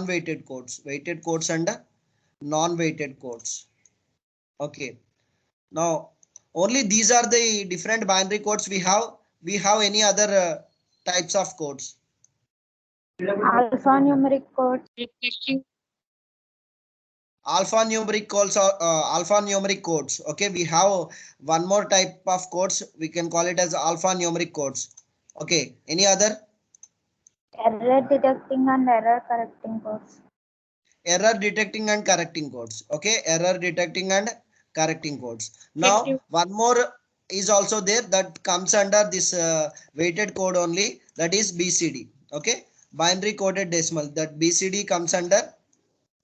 weighted codes, weighted codes and non-weighted codes. Okay. Now only these are the different binary codes we have. We have any other types of codes? Alphanumeric code. Alphanumeric codes or alphanumeric codes. Okay, we have one more type of codes. We can call it as alphanumeric codes. Okay, any other? Error detecting and error correcting codes. Error detecting and correcting codes. Okay, error detecting and correcting codes. Now one more is also there that comes under this weighted code only, that is BCD. Okay, binary coded decimal, that BCD comes under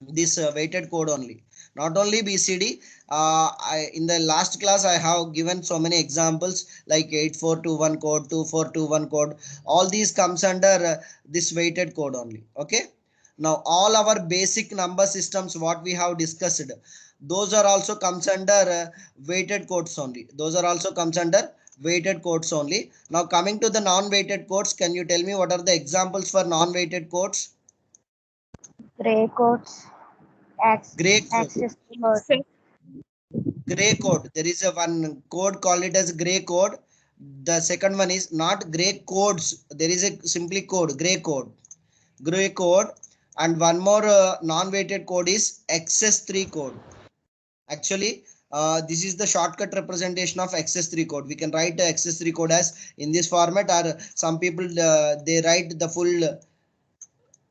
this weighted code only. Not only BCD, in the last class I have given so many examples like 8421 code, 2421 code. All these comes under this weighted code only. Okay. Now all our basic number systems what we have discussed, those are also comes under weighted codes only. Those are also comes under weighted codes only. Now coming to the non-weighted codes, can you tell me what are the examples for non-weighted codes? Gray codes. Gray code. Access code. Gray code. There is a one code, call it as gray code. The second one is not gray codes. There is a simply code, gray code. Gray code. And one more non-weighted code is XS3 code. Actually, this is the shortcut representation of XS3 code. We can write the XS3 code as in this format, or some people they write the full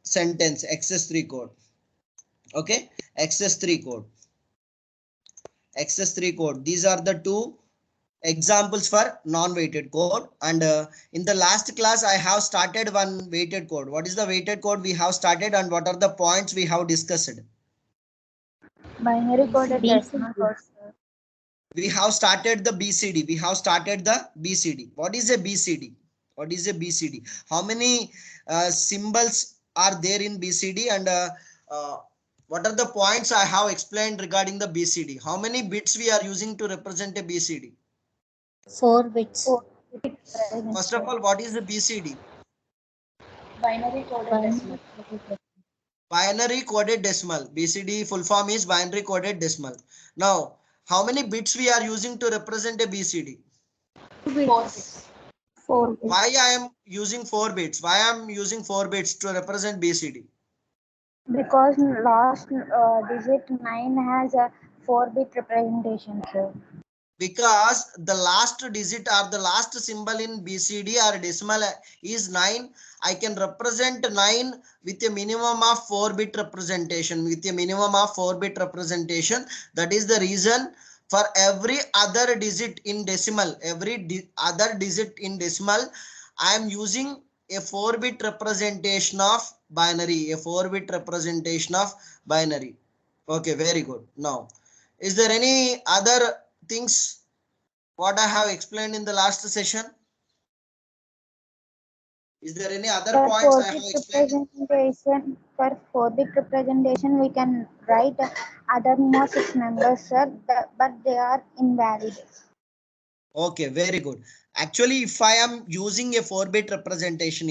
sentence XS3 code. Okay, XS3 code. XS3 code. These are the two examples for non-weighted code. And in the last class I have started one weighted code. What is the weighted code we have started and what are the points we have discussed? Binary coded decimal codes. We have started the BCD. We have started the BCD. What is a BCD? What is a BCD? How many symbols are there in BCD, and what are the points I have explained regarding the BCD? How many bits we are using to represent a BCD? 4 bits. First of all, what is the BCD? Binary coded decimal. Binary coded decimal. BCD full form is binary coded decimal. Now, how many bits we are using to represent a BCD? 4 bits. 4 bits. Why I am using 4 bits? Why I am using 4 bits to represent BCD? Because last digit 9 has a 4-bit representation. So Because the last digit or the last symbol in BCD or decimal is 9, I can represent 9 with a minimum of 4-bit representation. With a minimum of 4-bit representation, that is the reason for every other digit in decimal, other digit in decimal, I am using a 4-bit representation of binary, a 4-bit representation of binary. Okay, very good. Now, is there any other things what I have explained in the last session? Is there any other points I have explained? For 4-bit representation, we can write other more 6 numbers, sir, but they are invalid. Okay, very good. Actually, if I am using a 4-bit representation,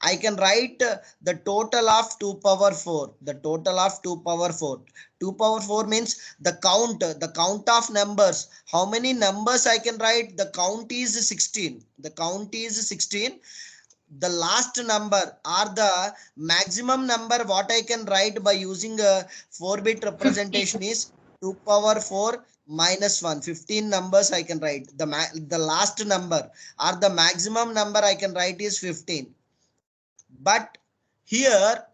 I can write the total of 2 power 4. The total of 2 power 4. 2 power 4 means the count of numbers. How many numbers I can write? The count is 16. The count is 16. The last number or the maximum number what I can write by using a 4-bit representation is 2 power 4 minus 1. 15 numbers I can write. The last number or the maximum number I can write is 15. But here,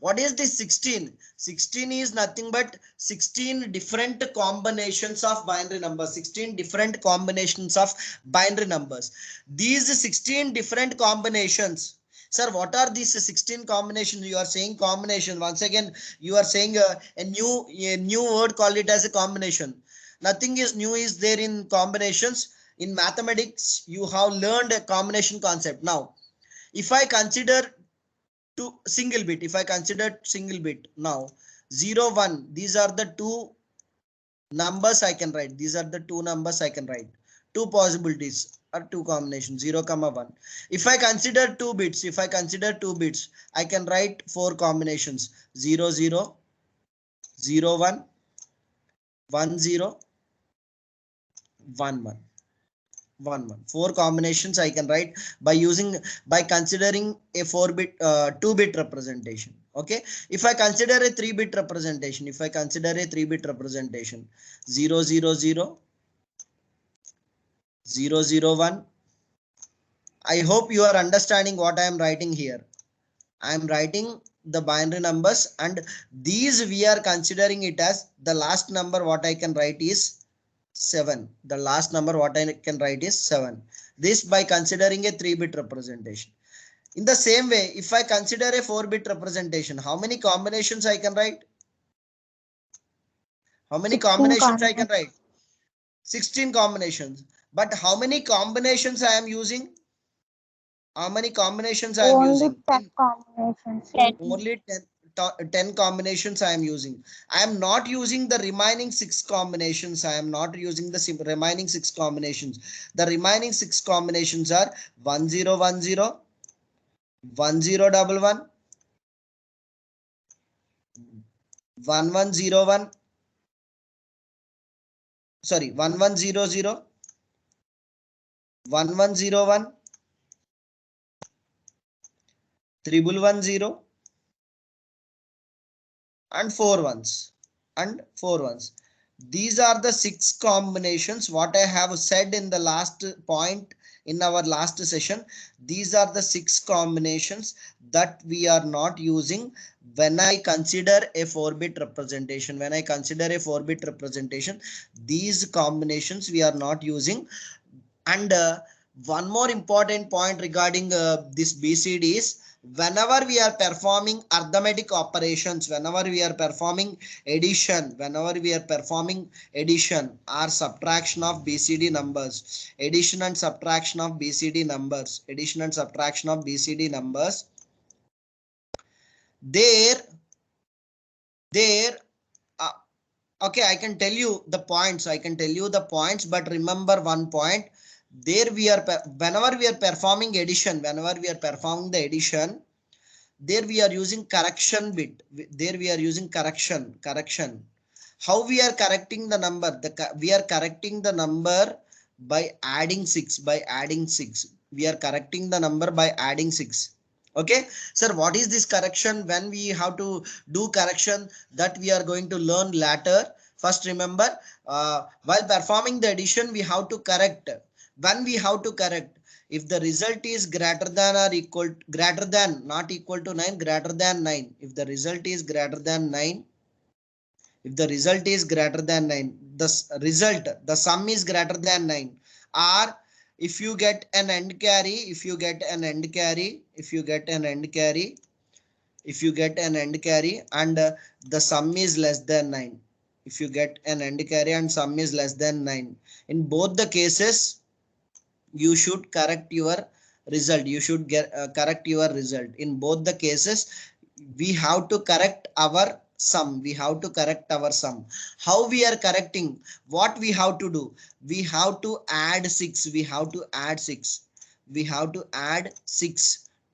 what is this 16? 16 is nothing but 16 different combinations of binary numbers. 16 different combinations of binary numbers. These 16 different combinations. Sir, what are these 16 combinations? You are saying combination. Once again, you are saying a new word, call it as a combination. Nothing is new is there in combinations. In mathematics, you have learned a combination concept. Now, if I consider single bit, now 0 1, these are the two numbers I can write. two possibilities or two combinations, 0, 1. If I consider 2 bits, I can write 4 combinations, 0, 0, 0, 1, 1, 0, 1, 1. 1, 1. 4 combinations I can write by considering a 4-bit 2-bit representation. Okay, if I consider a 3-bit representation, 0, 0, 0, 0, 0, 1. I hope you are understanding what I am writing here. I am writing the binary numbers, and these we are considering it as the last number. What I can write is 7. The last number what I can write is 7. This by considering a 3-bit representation. In the same way, if I consider a 4-bit representation, how many combinations I can write? How many 16 combinations I can write? 16 combinations. But how many combinations I am using? How many combinations I am Only using? 10 combinations. 10. Only 10 combinations I am using. I am not using the remaining 6 combinations. I am not using the remaining 6 combinations. The remaining 6 combinations are 1, 0, 1, 0, 1, 0, 1, 1, 1, 1, 0, 1. Sorry, 1, 1, 0, 0, 1, 1, 0, 1, 1, and 4 ones and 4 ones. These are the 6 combinations what I have said in the last point in our last session. These are the 6 combinations that we are not using when I consider a 4-bit representation. When I consider a 4-bit representation, these combinations we are not using. And one more important point regarding this BCD is, whenever we are performing arithmetic operations, whenever we are performing addition or subtraction of BCD numbers, addition and subtraction of BCD numbers, there uh, okay, I can tell you the points, but remember one point. There we are, whenever we are performing the addition, there we are using correction bit. There we are using correction. How we are correcting the number? We are correcting the number by adding 6. We are correcting the number by adding 6. Okay, sir, what is this correction? When we have to do correction, that we are going to learn later. First, remember, while performing the addition, we have to correct. When we have to correct, if the result is greater than or equal, greater than, not equal to 9, greater than 9. If the result is greater than 9, the sum is greater than 9. Or if you get an end carry, and the sum is less than 9. If you get an end carry and sum is less than 9, in both the cases, you should correct your result. In both the cases, we have to correct our sum. How we are correcting? What we have to do? We have to add 6. We have to add 6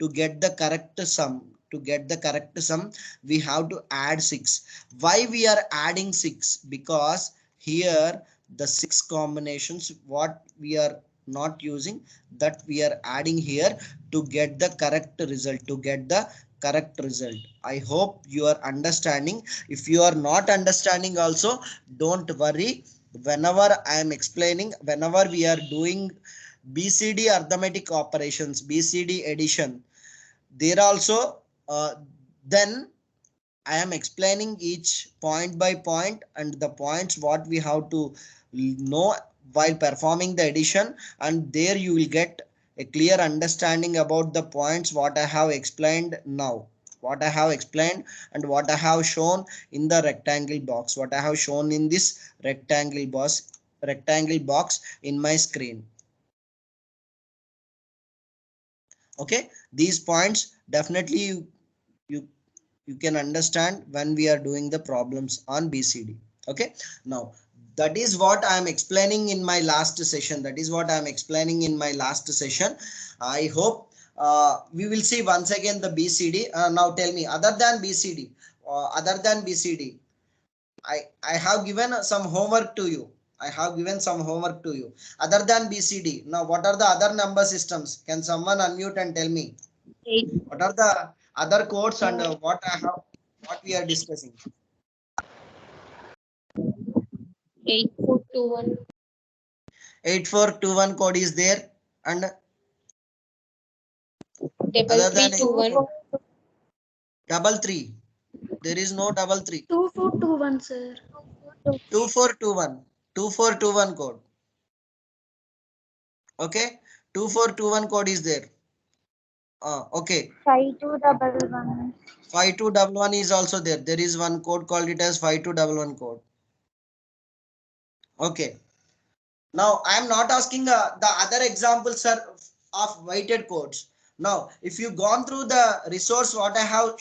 to get the correct sum. We have to add 6. Why we are adding 6? Because here the 6 combinations what we are not using, that we are adding here to get the correct result. I hope you are understanding. If you are not understanding also, don't worry. Whenever I am explaining, whenever we are doing BCD arithmetic operations, BCD addition, there also then I am explaining each point by point, and the points what we have to know while performing the addition, and there you will get a clear understanding about the points what I have explained now. And what I have shown in the rectangle box. What I have shown in this rectangle box in my screen. Okay, these points definitely you can understand when we are doing the problems on BCD. Okay, now That is what I am explaining in my last session. That is what I am explaining in my last session. I hope we will see once again the BCD. Now tell me, other than BCD, I have given some homework to you. I have given some homework to you. Other than BCD, now what are the other number systems? Can someone unmute and tell me? 8, What are the other codes and what we are discussing? 8421, 8421 code is there, and double other than 321, double three. There is no double three. 2421, sir. 2421. 2421 code. Okay. 2421 code is there. Okay. 5211. 5211 is also there. There is one code called it as 5211 code. Okay. Now I am not asking the other examples are of weighted codes. Now, if you gone through the resource what I have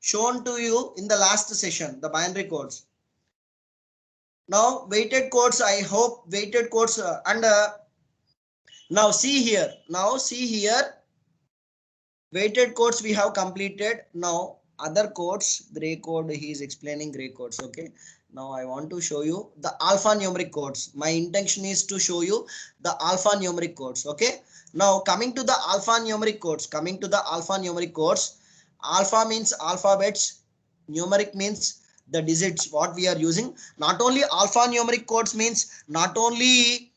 shown to you in the last session, the binary codes. Now weighted codes, I hope weighted codes and now see here. Weighted codes we have completed. Now other codes, gray code, he is explaining gray codes. Okay. Now I want to show you the alphanumeric codes. My intention is to show you the alphanumeric codes. Okay. Now coming to the alphanumeric codes. Alpha means alphabets. Numeric means the digits what we are using. Not only alphanumeric codes means not only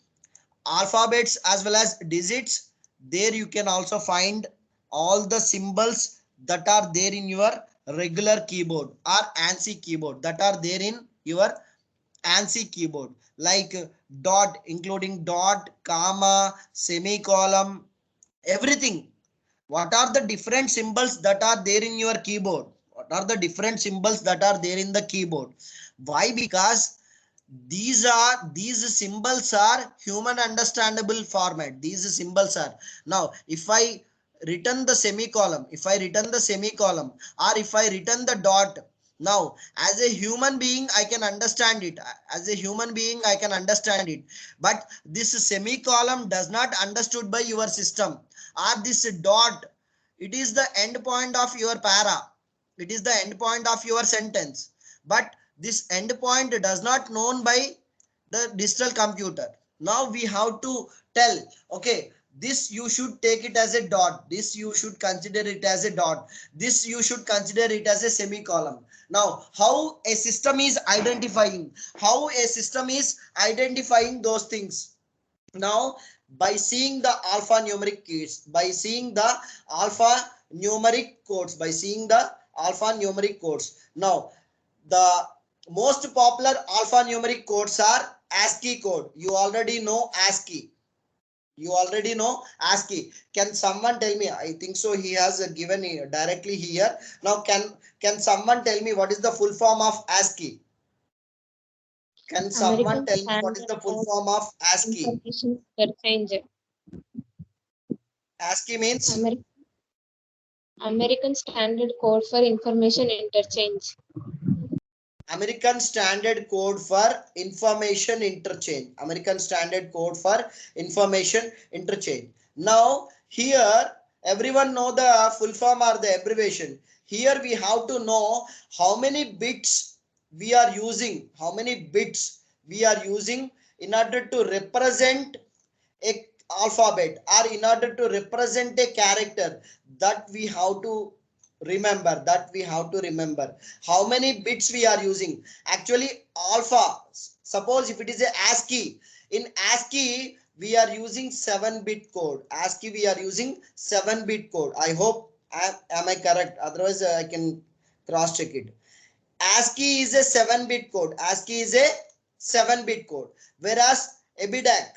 alphabets as well as digits. There you can also find all the symbols that are there in your regular keyboard or ANSI keyboard, that are there in your ANSI keyboard, like dot, including dot, comma, semicolon, everything. What are the different symbols that are there in your keyboard? What are the different symbols that are there in the keyboard? Why? Because these symbols are human understandable format. These symbols are, now if I return the semicolon, or if I return the dot, now as a human being I can understand it. But this semicolon does not understood by your system, or this dot, it is the end point of your para, it is the end point of your sentence, but this endpoint does not known by the digital computer. Now we have to tell, okay, this you should take it as a dot, this you should consider it as a dot, this you should consider it as a semicolon. Now how a system is identifying, those things? Now by seeing the alphanumeric keys, now the most popular alphanumeric codes are ASCII code. You already know ASCII. Can someone tell me? I think so. He has given directly here. Now, can someone tell me what is the full form of ASCII? Can someone American tell me what is Standard the full of form of ASCII? Information Interchange. ASCII means American Standard Code for Information Interchange. American Standard Code for Information Interchange. Now here everyone know the full form or the abbreviation. Here we have to know how many bits we are using. In order to represent a alphabet, or in order to represent a character, that we have to remember how many bits we are using. Actually alpha, suppose if it is a ASCII, in ASCII we are using 7-bit code. I hope am I correct? Otherwise I can cross check it. ASCII is a 7-bit code. Whereas EBIDAC,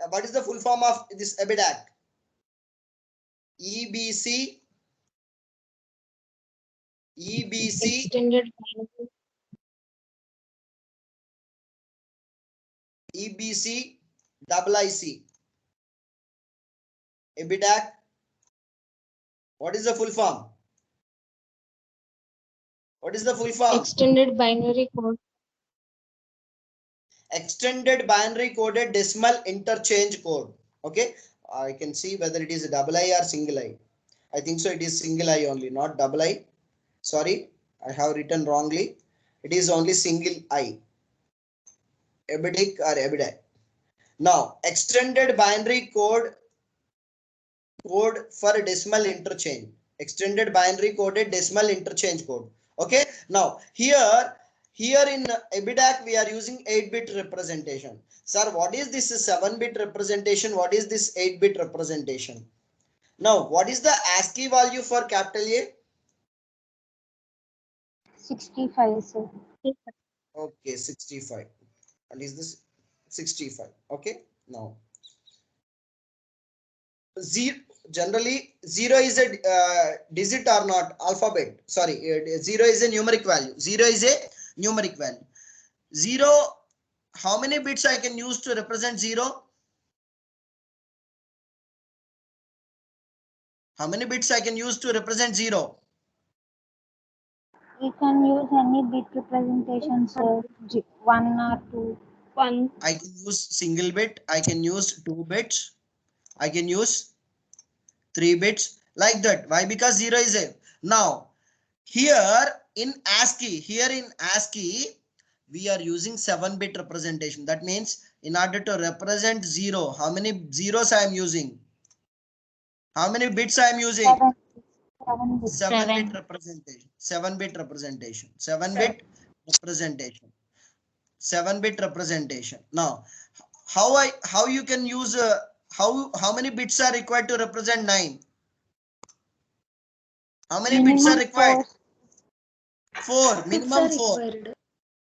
what is the full form of this EBIDAC? EBC Extended IIC. EBIDAC. What is the full form? Extended Binary Code. extended binary coded decimal interchange code. Okay, I can see whether it is a double I or single I. I think so. It is single I only, not double I. Sorry, I have written wrongly. It is only single I. EBIDIC or EBIDI. Now, extended binary code for decimal interchange. Extended binary coded decimal interchange code. Okay. Now, here in EBIDAC we are using 8-bit representation. Sir, what is this 7-bit representation? What is this 8-bit representation? Now, what is the ASCII value for capital A? 65, sir. Okay, 65. And is this 65? Okay. Now, zero, generally 0 is a digit or not alphabet. Sorry, 0 is a numeric value. 0 is a numeric value. 0, how many bits I can use to represent 0? How many bits I can use to represent 0? We can use any bit representation, sir. 1 or 2. 1. I can use single bit. I can use 2 bits. I can use 3 bits like that. Why? Because 0 is a. Now, here in ASCII, we are using 7-bit representation. That means in order to represent 0, how many zeros I am using? How many bits I am using? 7 bits. 7-bit representation. 7-bit representation. 7-bit representation. 7-bit representation. Now, how you can use how many bits are required to represent 9? How many bits are required? 4. Minimum 4.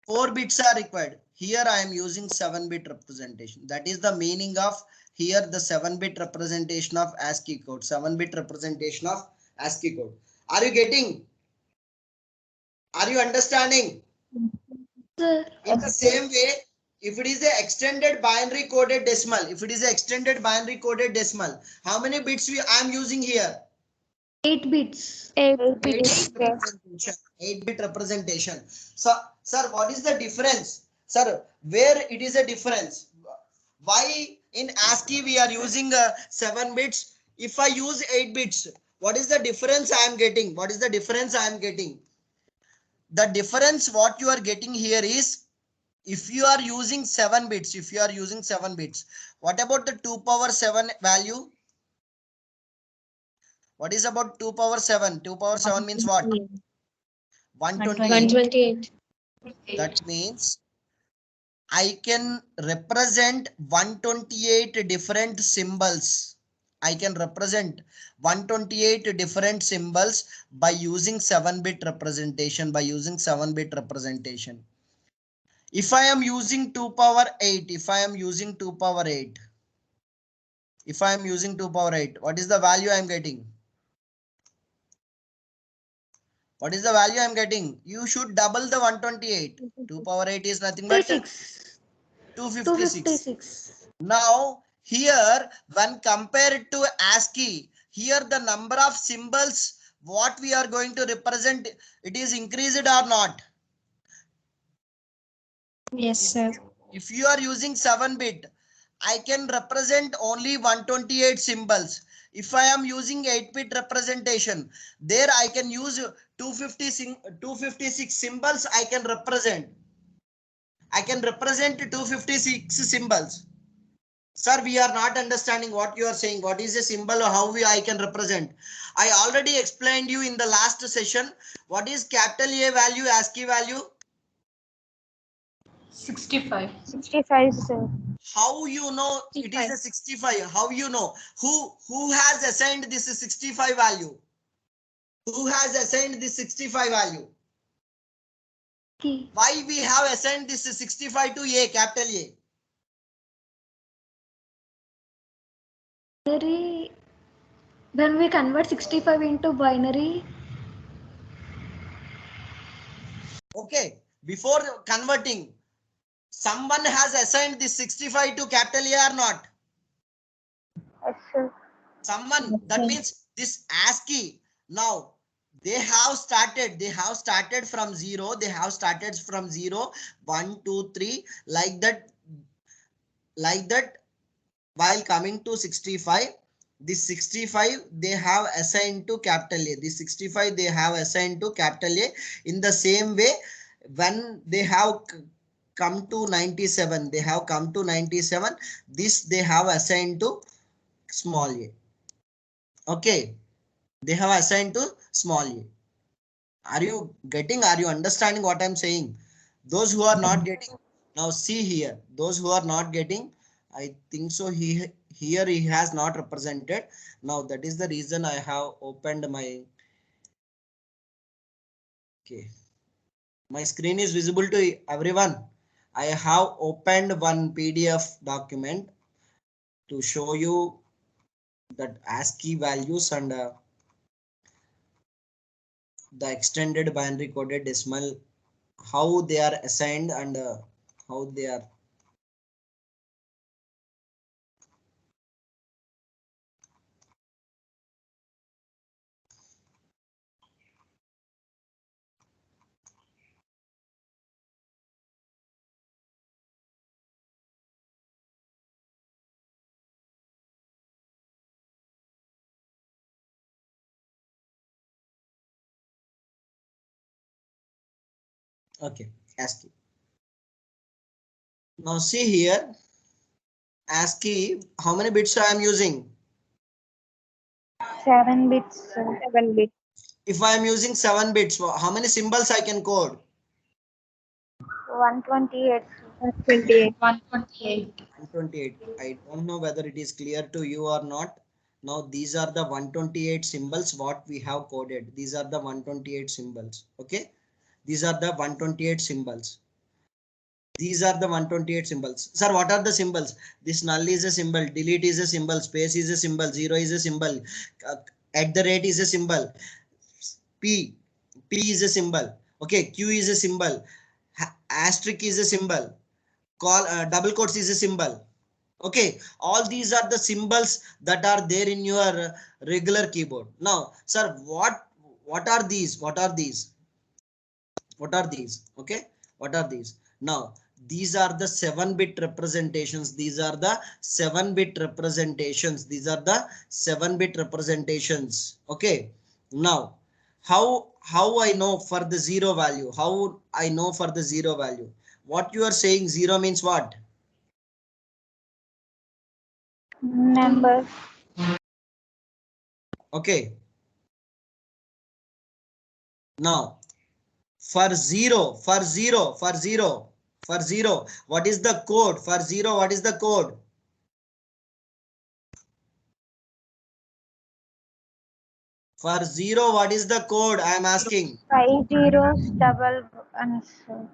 4 bits are required. Here I am using 7-bit representation. That is the meaning of here the 7-bit representation of ASCII code. 7-bit representation of ASCII code. Are you getting? Are you understanding? Sir. In the same way, if it is an extended binary coded decimal, how many bits I am using here? 8 bits. 8 bits. 8-bit representation. So, sir, what is the difference? Sir, where it is a difference? Why in ASCII we are using 7 bits? If I use 8 bits, what is the difference I am getting? What is the difference I am getting? The difference what you are getting here is, if you are using 7 bits, what about the 2 power 7 value? What is about 2 power 7? 2 power 7 means what? 128. 128. That means I can represent 128 different symbols. I can represent 128 different symbols by using 7-bit representation. If I am using 2 power 8, what is the value I am getting? What is the value I am getting? You should double the 128. 2 power 8 is nothing but 256. Now, here, when compared to ASCII, here the number of symbols, what we are going to represent, it is increased or not? Yes, sir. If you are using 7-bit, I can represent only 128 symbols. If I am using 8-bit representation, there I can use 256 symbols I can represent. 256 symbols. Sir, we are not understanding what you are saying. What is a symbol or how I can represent? I already explained you in the last session. What is capital A value, ASCII value? 65. 65, sir. How you know it is a 65? How you know? Who has assigned this 65 value? Who has assigned this 65 value? Key. Why we have assigned this 65 to A, capital A? Binary, when we convert 65 into binary. Okay, before converting, someone has assigned this 65 to capital A or not? Yes, sir. Someone, that means this ASCII. Now they have started from 0. 1, 2, 3 like that. like that, while coming to 65, this 65 they have assigned to capital A. This 65 they have assigned to capital A. In the same way, when they have come to 97, they have come to 97, this they have assigned to small a. Okay, they have assigned to small a. Are you getting, are you understanding what I'm saying? Those who are not getting, now see here, those who are not getting, I think so here he has not represented. Now that is the reason I have opened my, okay, my screen is visible to everyone. I have opened one PDF document to show you that ASCII values and the extended binary coded decimal, how they are assigned and how they are. Okay, ASCII. Now see here, ASCII, how many bits I am using? 7 bits, sir. 7 bits. If I am using 7 bits, how many symbols I can code? 128. 28. 128. 128. I don't know whether it is clear to you or not. Now these are the 128 symbols what we have coded. These are the 128 symbols. Okay. These are the 128 symbols. These are the 128 symbols. Sir, what are the symbols? This null is a symbol, delete is a symbol, space is a symbol, zero is a symbol, at the rate is a symbol, P is a symbol. Okay, Q is a symbol, asterisk is a symbol, call double quotes is a symbol. Okay, all these are the symbols that are there in your regular keyboard. Now, sir, what are these? What are these? What are these? Okay, what are these? Now, these are the 7-bit representations. These are the 7-bit representations. These are the 7-bit representations. Okay, now how I know for the zero value? How I know for the zero value? What you are saying, zero means what? Numbers. Okay, now for zero, what is the code? For zero, what is the code? For zero, what is the code? I am asking. 5 zeros, double one, sir.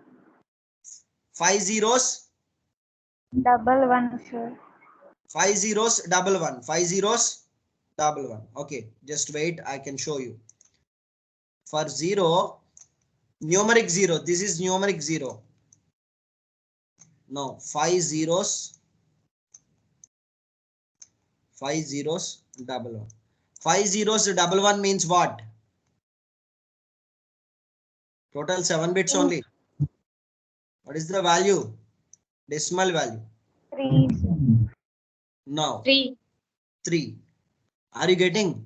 5 zeros, Double one, sir. 5 zeros, double one, 5 zeros, double one. Okay, just wait. I can show you. For zero, numeric zero. This is numeric zero. No, 5 zeros, 5 zeros, double one. 5 zeros, double one means what? Total 7 bits only. What is the value? Decimal value. 3, sir. Now, 3. 3. Are you getting?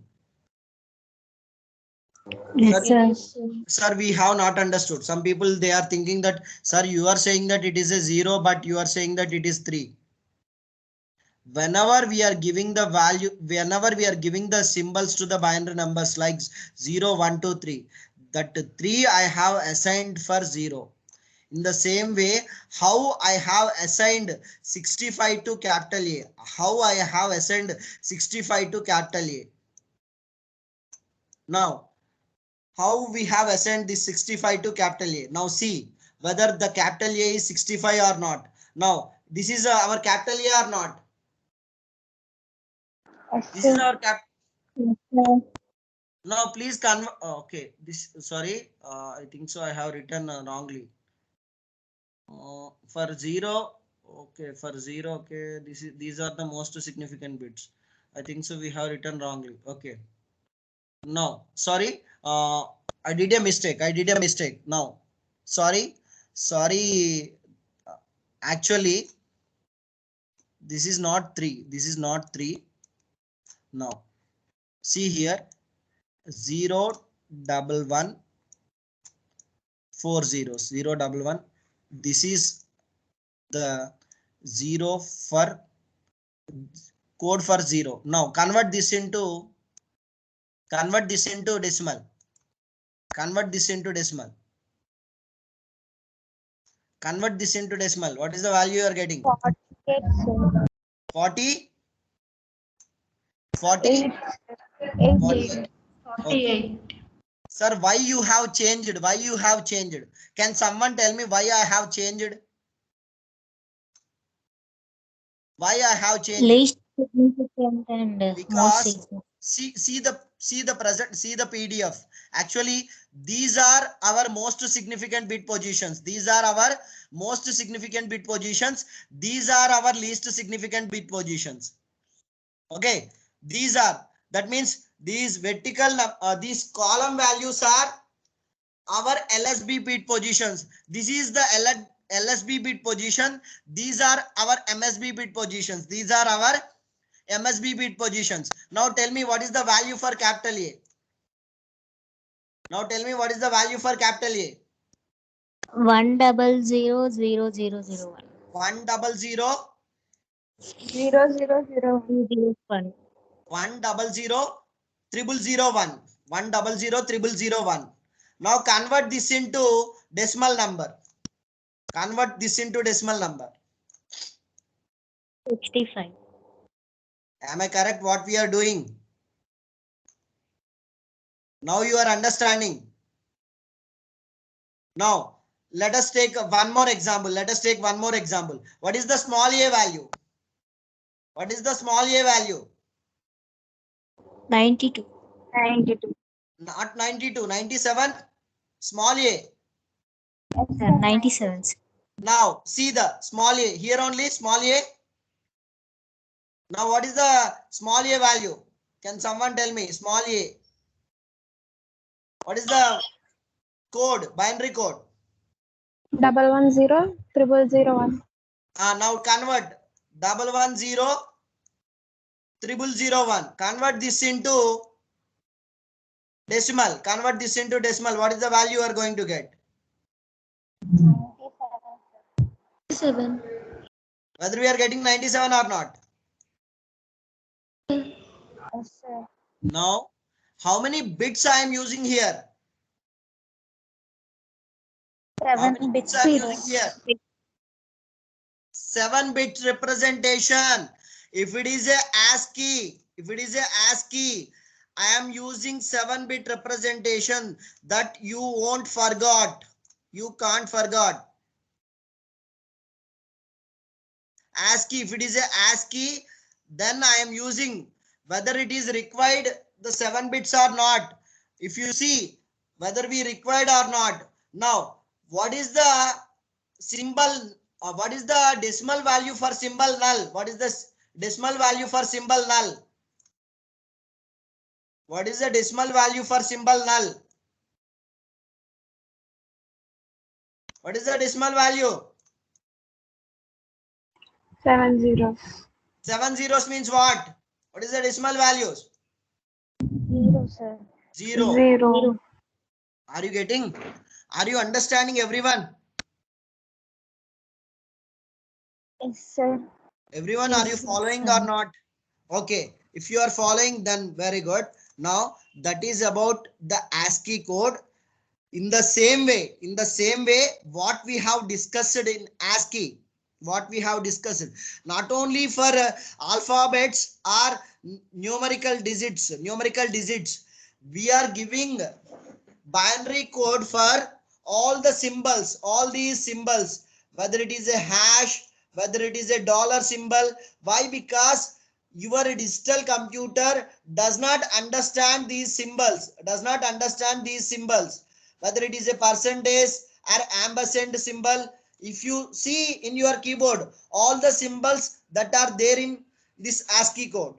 Yes, Sir, sir. sir, we have not understood. Some people, they are thinking that, sir, you are saying that it is a 0, but you are saying that it is 3. Whenever we are giving the value, whenever we are giving the symbols to the binary numbers like 0, 1, 2, 3, that 3 I have assigned for 0. In the same way, how I have assigned 65 to capital A, how I have assigned 65 to capital A. Now, how we have assigned this 65 to capital A. Now see whether the capital A is 65 or not. Now, this is our capital A or not? Yes, This is sir. our cap. Yes, sir. Now, please convert. Okay, this, sorry, I think so. I have written wrongly. For 0, okay, for 0, okay, these are the most significant bits. I think so. We have written wrongly. Okay. No, sorry. I did a mistake. I did a mistake. Now, sorry. Sorry. Actually, This is not 3. This is not 3. Now, see here. 0, 1, 1, 4 zeros. 0, 1, 1. This is the 0 for code for 0. Now, convert this into decimal. Convert this into decimal. Convert this into decimal. What is the value you are getting? 48, sir. 40? 40? 8, 8, 48. 48. Sir, why you have changed? Why you have changed? Can someone tell me why I have changed? Why I have changed? Least significant and most Because significant. see the PDF. Actually, these are our most significant bit positions. These are our most significant bit positions. These are our least significant bit positions. Okay, these are, that means these vertical these column values are our LSB bit positions. This is the LSB bit position. These are our MSB bit positions. These are our MSB bit positions. Now tell me what is the value for capital A. Now tell me what is the value for capital A. 1000001. 100 0, 0, 0, 1. 100 100 Now convert this into decimal number. Convert this into decimal number. 65. Am I correct what we are doing? Now you are understanding. Now let us take one more example. Let us take one more example. What is the small a value? What is the small a value? 92. 92. Not 92, 97. Small a. 97. Now see the small a. Here only small a. Now what is the small a value? Can someone tell me? Small a. What is the code? Binary code. 110 0001. Now convert 110 0001. Convert this into decimal. Convert this into decimal. What is the value you are going to get? 7. Whether we are getting 97 or not. Yes, sir. Now, how many bits I am using here? How 7 many bits. bits I am using here? 7-bit representation. If it is a ASCII, I am using 7-bit representation that you won't forgot. You can't forget. ASCII, if it is a ASCII, then I am using whether it is required the 7 bits or not. If you see whether we required or not. Now, what is the symbol? What is the decimal value for symbol null? What is the decimal value for symbol null? What is the decimal value for symbol null? What is the decimal value? 7 zeros. 7 zeros means what? What is the decimal values? 0, sir. 0. 0. Are you getting? Are you understanding, everyone? Yes, sir. Everyone, are you following or not? Okay, if you are following, then very good. Now that is about the ASCII code. In the same way, what we have discussed in ASCII, not only for alphabets or numerical digits, we are giving binary code for all the symbols, all these symbols, whether it is a hash, whether it is a dollar symbol. Why? Because your digital computer does not understand these symbols, whether it is a percentage or ampersand symbol. If you see in your keyboard, all the symbols that are there in this ASCII code,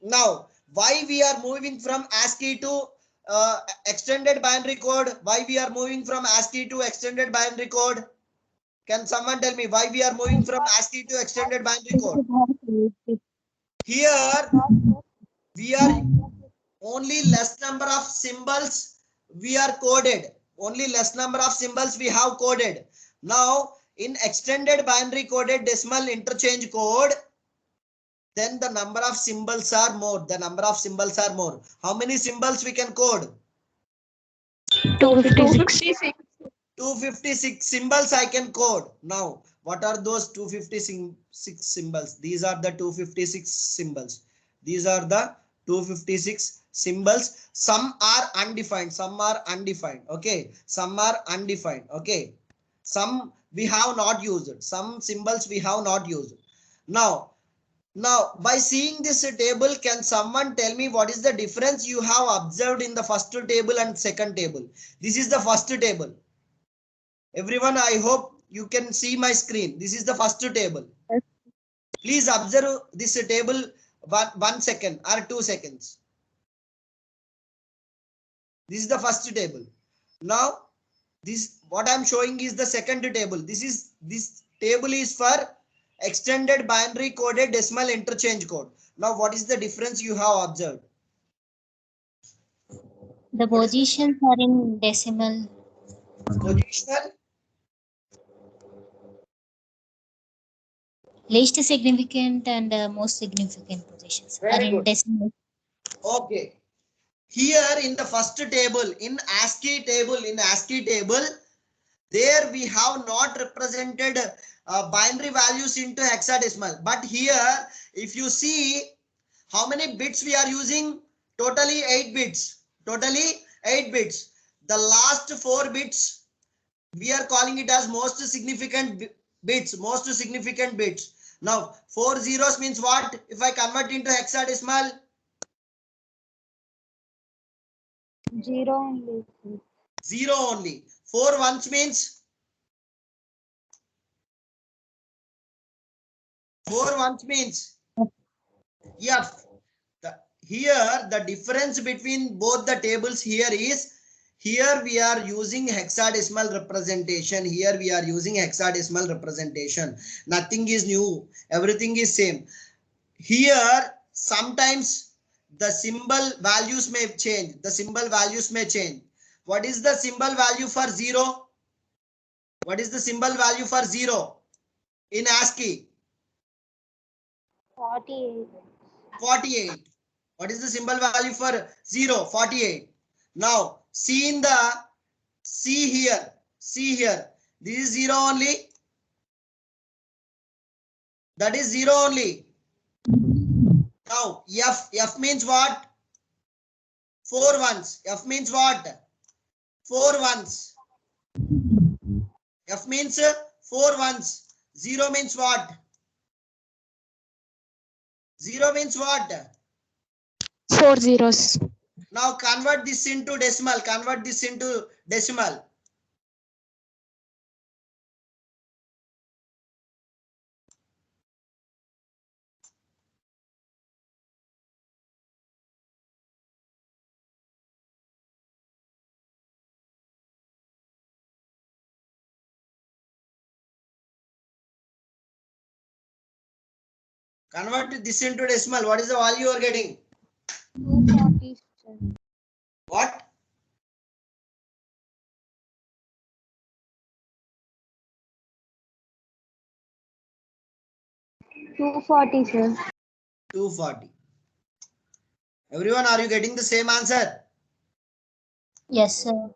Now, why we are moving from ASCII to extended binary code? Why we are moving from ASCII to extended binary code? Can someone tell me why we are moving from ASCII to extended binary code? Here we are only less number of symbols we are coded. Only less number of symbols we have coded. Now in extended binary coded decimal interchange code, then the number of symbols are more. The number of symbols are more. How many symbols we can code? 256. 256 symbols I can code. Now, what are those 256 symbols? These are the 256 symbols. These are the 256 symbols. Some are undefined. Some are undefined. Okay. Some are undefined. Okay. Some we have not used. Some symbols we have not used. Now, by seeing this table, can someone tell me what is the difference you have observed in the first table and second table? This is the first table. Everyone, I hope you can see my screen. This is the first table. Please observe this table 1 second or 2 seconds. This is the first table. Now, this what I'm showing is the second table. This table is for extended binary coded decimal interchange code. Now, what is the difference you have observed? The positions are in decimal. Positional. Least significant and most significant positions are Very in good. decimal. Okay. Here in the first table, in ASCII table, there we have not represented binary values into hexadecimal. But here, if you see how many bits we are using, totally 8 bits. Totally 8 bits. The last 4 bits, we are calling it as most significant bits. Most significant bits. Now, 4 zeros means what? If I convert into hexadecimal, 0 only. 0 only. 4 ones means 4 ones means F. Here the difference between both the tables here is, here we are using hexadecimal representation. Here we are using hexadecimal representation. Nothing is new. Everything is same. Here sometimes the symbol values may change. The symbol values may change. What is the symbol value for 0? What is the symbol value for 0 in ASCII? 48. 48. What is the symbol value for 0? 48. Now see here. This is 0 only. That is 0 only. Now F means what? 4 ones. F means what? 4 ones. F means 4 ones. 0 means what? 0 means what? 4 zeros. Now convert this into decimal. Convert this into decimal. Convert this into decimal. What is the value you are getting? 240. Sir. What? 240, sir. 240. Everyone, are you getting the same answer? Yes, sir.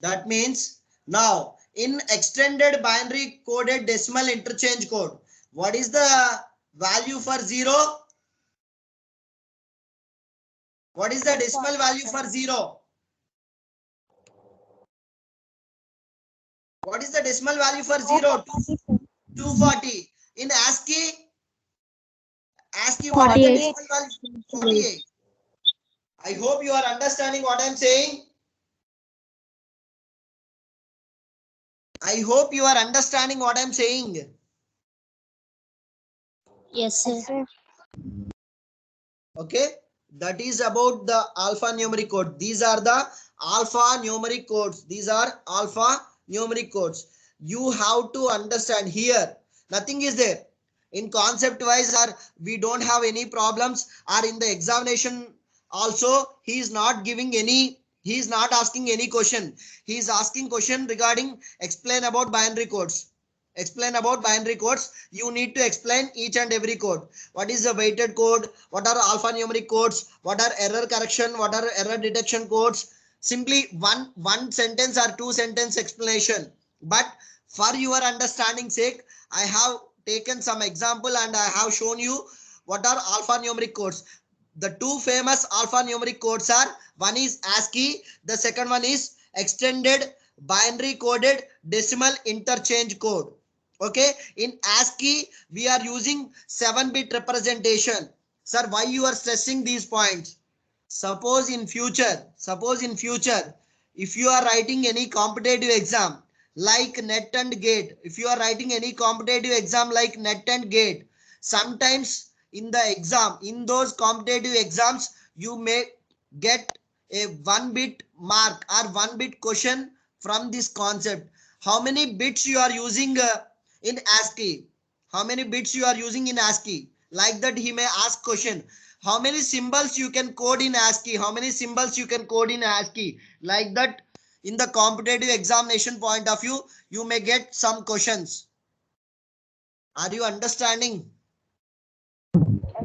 That means now in extended binary coded decimal interchange code, what is the value for 0? What is the decimal value for 0? What is the decimal value for 0? 240. In ASCII, what is the 48. decimal value? 48. I hope you are understanding what I'm saying. I hope you are understanding what I'm saying. Yes, sir. Sir. Okay, that is about the alphanumeric code. These are the alphanumeric codes. These are alphanumeric codes. You have to understand here. Nothing is there. In concept wise, or we don't have any problems, or in the examination also, he is not giving any, he is not asking any question. He is asking question regarding explain about binary codes. Explain about binary codes. You need to explain each and every code. What is the weighted code? What are alphanumeric codes? What are error correction? What are error detection codes? Simply one sentence or two sentence explanation. But for your understanding sake, I have taken some example and I have shown you what are alphanumeric codes. The two famous alphanumeric codes are, one is ASCII, the second one is extended binary coded decimal interchange code. Okay, in ASCII we are using 7-bit representation. Sir, why you are stressing these points? Suppose in future, if you are writing any competitive exam like NET and GATE, if you are writing any competitive exam like NET and GATE, sometimes in the exam, in those competitive exams, you may get a 1-bit mark or 1-bit question from this concept. How many bits you are using in ASCII? How many bits you are using in ASCII? Like that he may ask question. How many symbols you can code in ASCII? How many symbols you can code in ASCII? Like that, in the competitive examination point of view, you may get some questions. Are you understanding?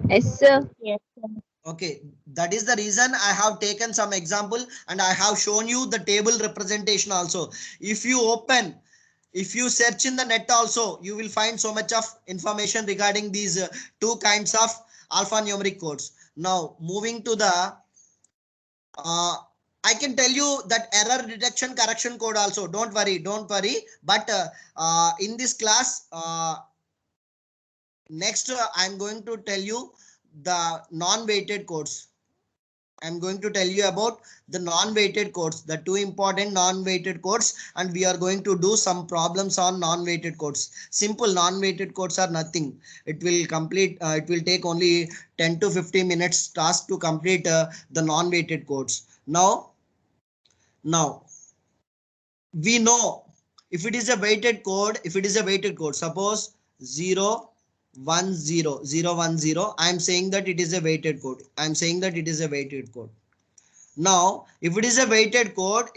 Yes, sir. Yes, sir. Okay, that is the reason I have taken some example and I have shown you the table representation also. If you open, if you search in the net also, you will find so much of information regarding these two kinds of alphanumeric codes. Now moving to the, I can tell you that error detection correction code also. Don't worry. But in this class, next I'm going to tell you the non-weighted codes. I'm going to tell you about the non-weighted codes, the two important non-weighted codes, and we are going to do some problems on non-weighted codes. Simple non-weighted codes are nothing. It will complete, it will take only 10 to 15 minutes task to complete the non-weighted codes. Now, we know if it is a weighted code, suppose 0, 1, 0, 0, 1, 0, I am saying that it is a weighted code. Now, if it is a weighted code,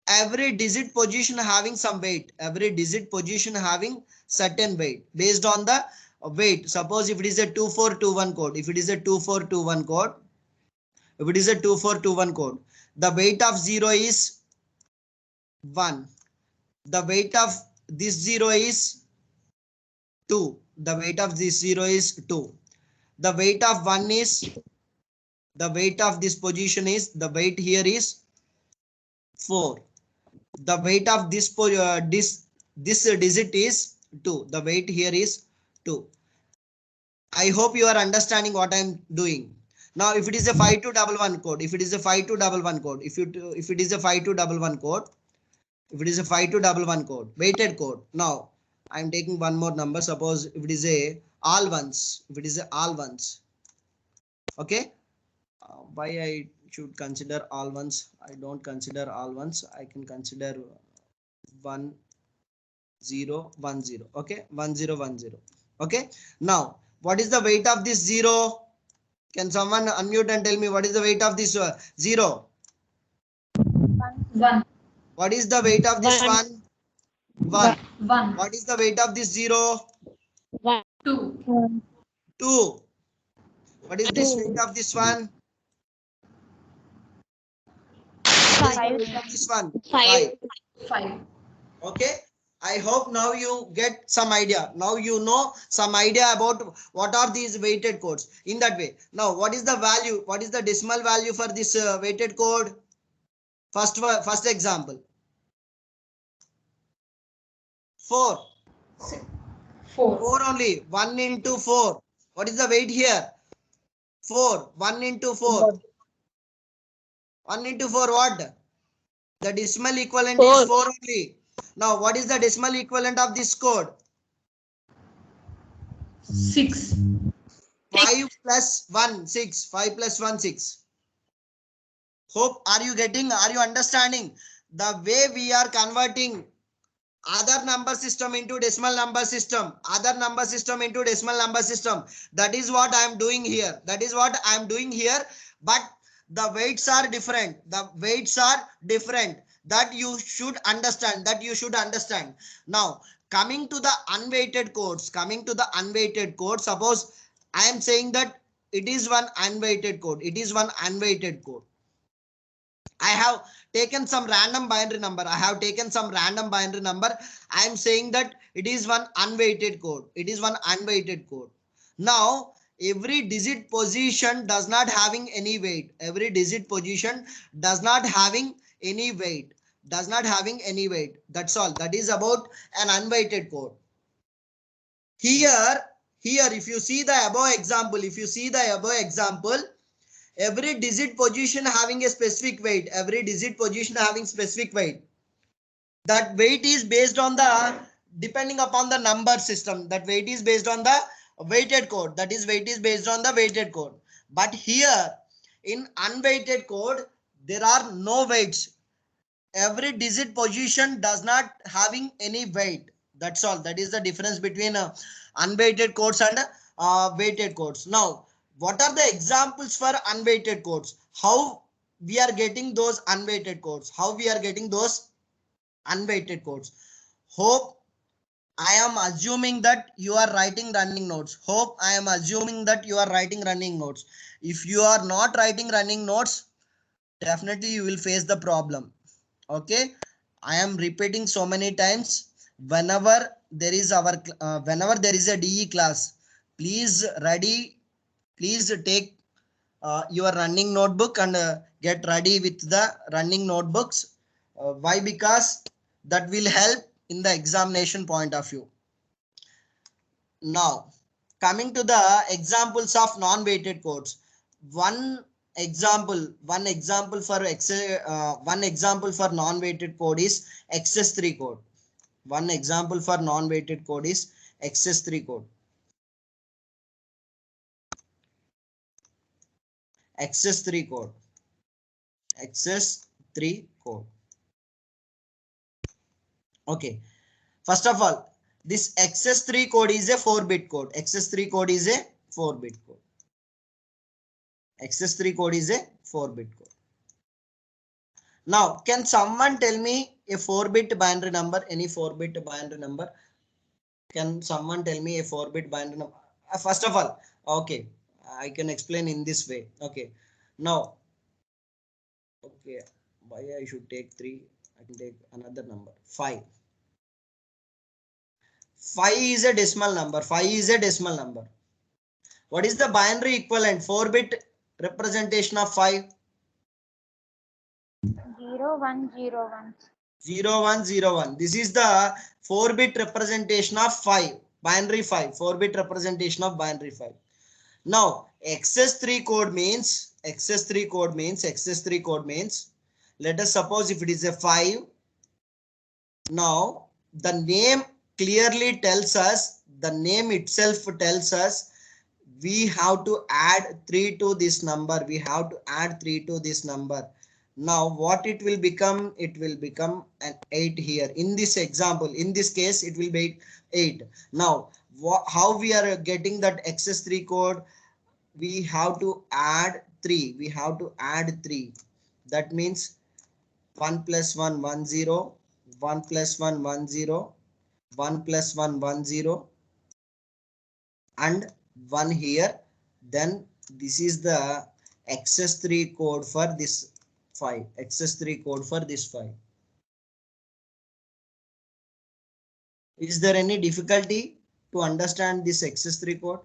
every digit position having some weight, certain weight based on the weight. Suppose if it is a 2421 code, the weight of 0 is 1. The weight of this 0 is 2. The weight of this 0 is 2. The weight of 1 is, the weight of this position is, the weight here is 4. The weight of this digit is 2. The weight here is 2. I hope you are understanding what I am doing. Now, if it is a 5211 code, if it is a 5211 code, weighted code. Now, I am taking one more number. Suppose if it is a all ones, okay. Why I should consider all ones? I don't consider all ones. I can consider 1 0 1 0. Okay, 1 0 1 0. Okay. Now, what is the weight of this 0? Can someone unmute and tell me what is the weight of this 0? 1. What is the weight of this 1? 1. 1. What is the weight of this 0? 2. 2. What is this weight of this one? What is the weight of this one? 5. 5. Okay. I hope now you get some idea. Now you know some idea about what are these weighted codes in that way. Now, what is the value? What is the decimal value for this weighted code? First example. 4. 4. 4 only. 1 into 4. What is the weight here? 4. 1 into 4. 1 into 4 what? The decimal equivalent is 4 only. Now, what is the decimal equivalent of this code? 6. 5 plus 1, 6. 5 plus 1, 6. Hope, are you understanding? the way we are converting other number system into decimal number system, other number system into decimal number system. That is what I am doing here. That is what I am doing here. But the weights are different. The weights are different. That you should understand. That you should understand. Now, coming to the unweighted codes. Coming to the unweighted code. Suppose I am saying that it is one unweighted code. It is one unweighted code. I have taken some random binary number. I have taken some random binary number. I am saying that it is one unweighted code. It is one unweighted code. Now, every digit position does not having any weight. Every digit position does not having any weight. Does not having any weight. That's all. That is about an unweighted code. Here, if you see the above example, every digit position having a specific weight. Every digit position having specific weight. That weight is based on the, depending upon the number system. That weight is based on the weighted code. That is weight is based on the weighted code. But here in unweighted code, there are no weights. Every digit position does not having any weight. That's all. That is the difference between unweighted codes and weighted codes. Now, what are the examples for unweighted codes? How we are getting those unweighted codes? How we are getting those unweighted codes? Hope I am assuming that you are writing running notes. Hope I am assuming that you are writing running notes. If you are not writing running notes, definitely you will face the problem. Okay, I am repeating so many times. Whenever there is whenever there is a DE class, please take your running notebook and get ready with the running notebooks. Why? Because that will help in the examination point of view. Now, coming to the examples of non-weighted codes. One example for non-weighted code is XS3 code. One example for non-weighted code is XS3 code. XS3 code. XS3 code. Okay. First of all, this XS3 code is a 4-bit code. XS3 code is a 4-bit code. XS3 code is a 4-bit code. Now, can someone tell me a 4-bit binary number? Any 4-bit binary number? Can someone tell me a 4-bit binary number? First of all, okay, I can explain in this way. Okay, now, okay, why I should take 3? I can take another number, 5. 5 is a decimal number. 5 is a decimal number. What is the binary equivalent? 4-bit representation of 5? 0101. 0101. This is the 4-bit representation of 5. Binary 5. 4-bit representation of binary 5. Now, XS3 code means, let us suppose if it is a 5. Now, the name clearly tells us, the name itself tells us, we have to add 3 to this number. We have to add 3 to this number. Now, what it will become? It will become an 8 here. In this example, in this case, it will be 8. Now, how we are getting that XS3 code? We have to add 3. We have to add 3. That means 1 plus 1, 1, 0. 1 plus 1, 1, 0. 1 plus 1, 1, 0. And 1 here. Then this is the XS3 code for this 5. XS3 code for this 5. Is there any difficulty to understand this XS3 code?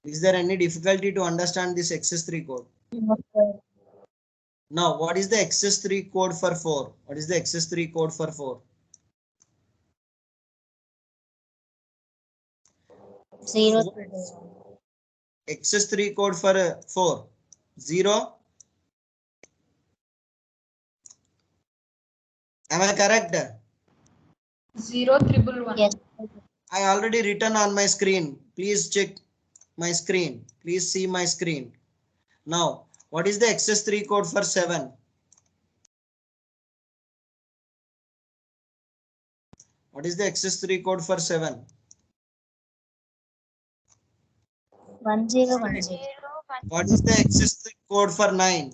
Is there any difficulty to understand this XS3 code? Now, what is the XS3 code for 4? What is the XS3 code for 4? 0. XS3 code for 4. 0. Am I correct? 011. Yes. I already written on my screen. Please check my screen. Please see my screen. Now, what is the XS3 code for 7? What is the XS3 code for 7? 1010. What is the XS3 code for 9?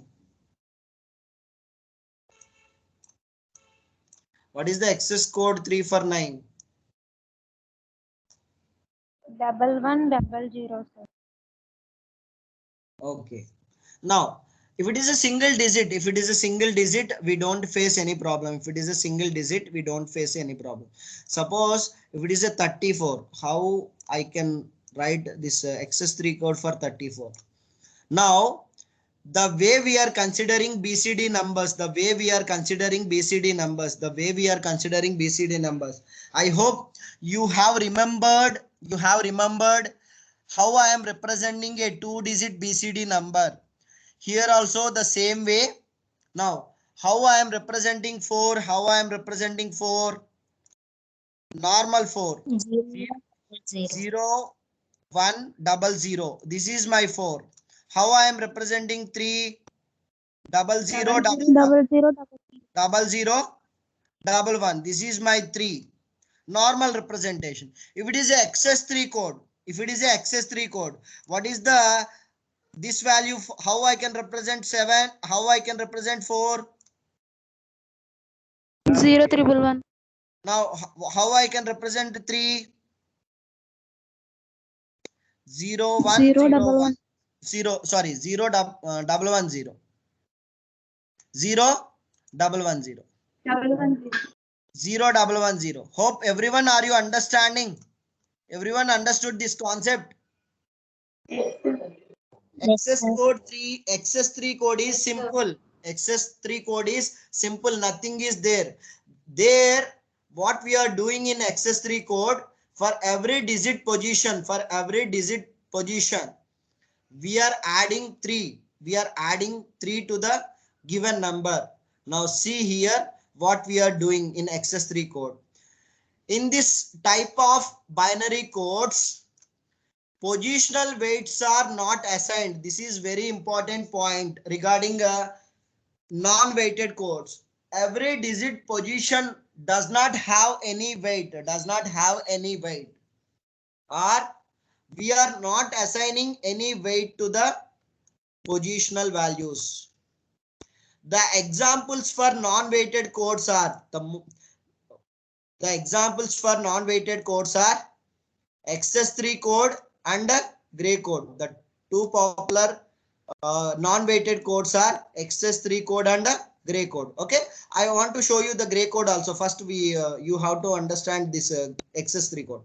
What is the XS code 3 for 9? 1100, sir. Okay. Now, if it is a single digit, we don't face any problem. If it is a single digit, we don't face any problem. Suppose if it is a 34, how I can write this XS3 code for 34? Now, the way we are considering BCD numbers, I hope you have remembered how I am representing a 2-digit BCD number. Here also the same way. Now, how I am representing 4? Normal 4. 0, 1, 00. This is my 4. How I am representing 3? 00, 00, 1. This is my 3. Normal representation. If it is a XS3 code, what is the this value? How I can represent 7? How I can represent 4? 011. Now, how I can represent 3? 0, 1, 0, 1. 0, sorry, 0, 110. 0, 110. 0, 110. Hope everyone, are you understanding? Everyone understood this concept? XS3 code is simple. XS3 code is simple. Nothing is there. What we are doing in XS3 code, for every digit position, we are adding 3. We are adding 3 to the given number. Now see here what we are doing in XS3 code. In this type of binary codes, positional weights are not assigned. This is very important point regarding non-weighted codes. Every digit position does not have any weight. Or we are not assigning any weight to the positional values. The examples for non-weighted codes are XS3 code and gray code. The two popular non-weighted codes are XS3 code and gray code. Okay, I want to show you the gray code also. First, you have to understand this XS3 code.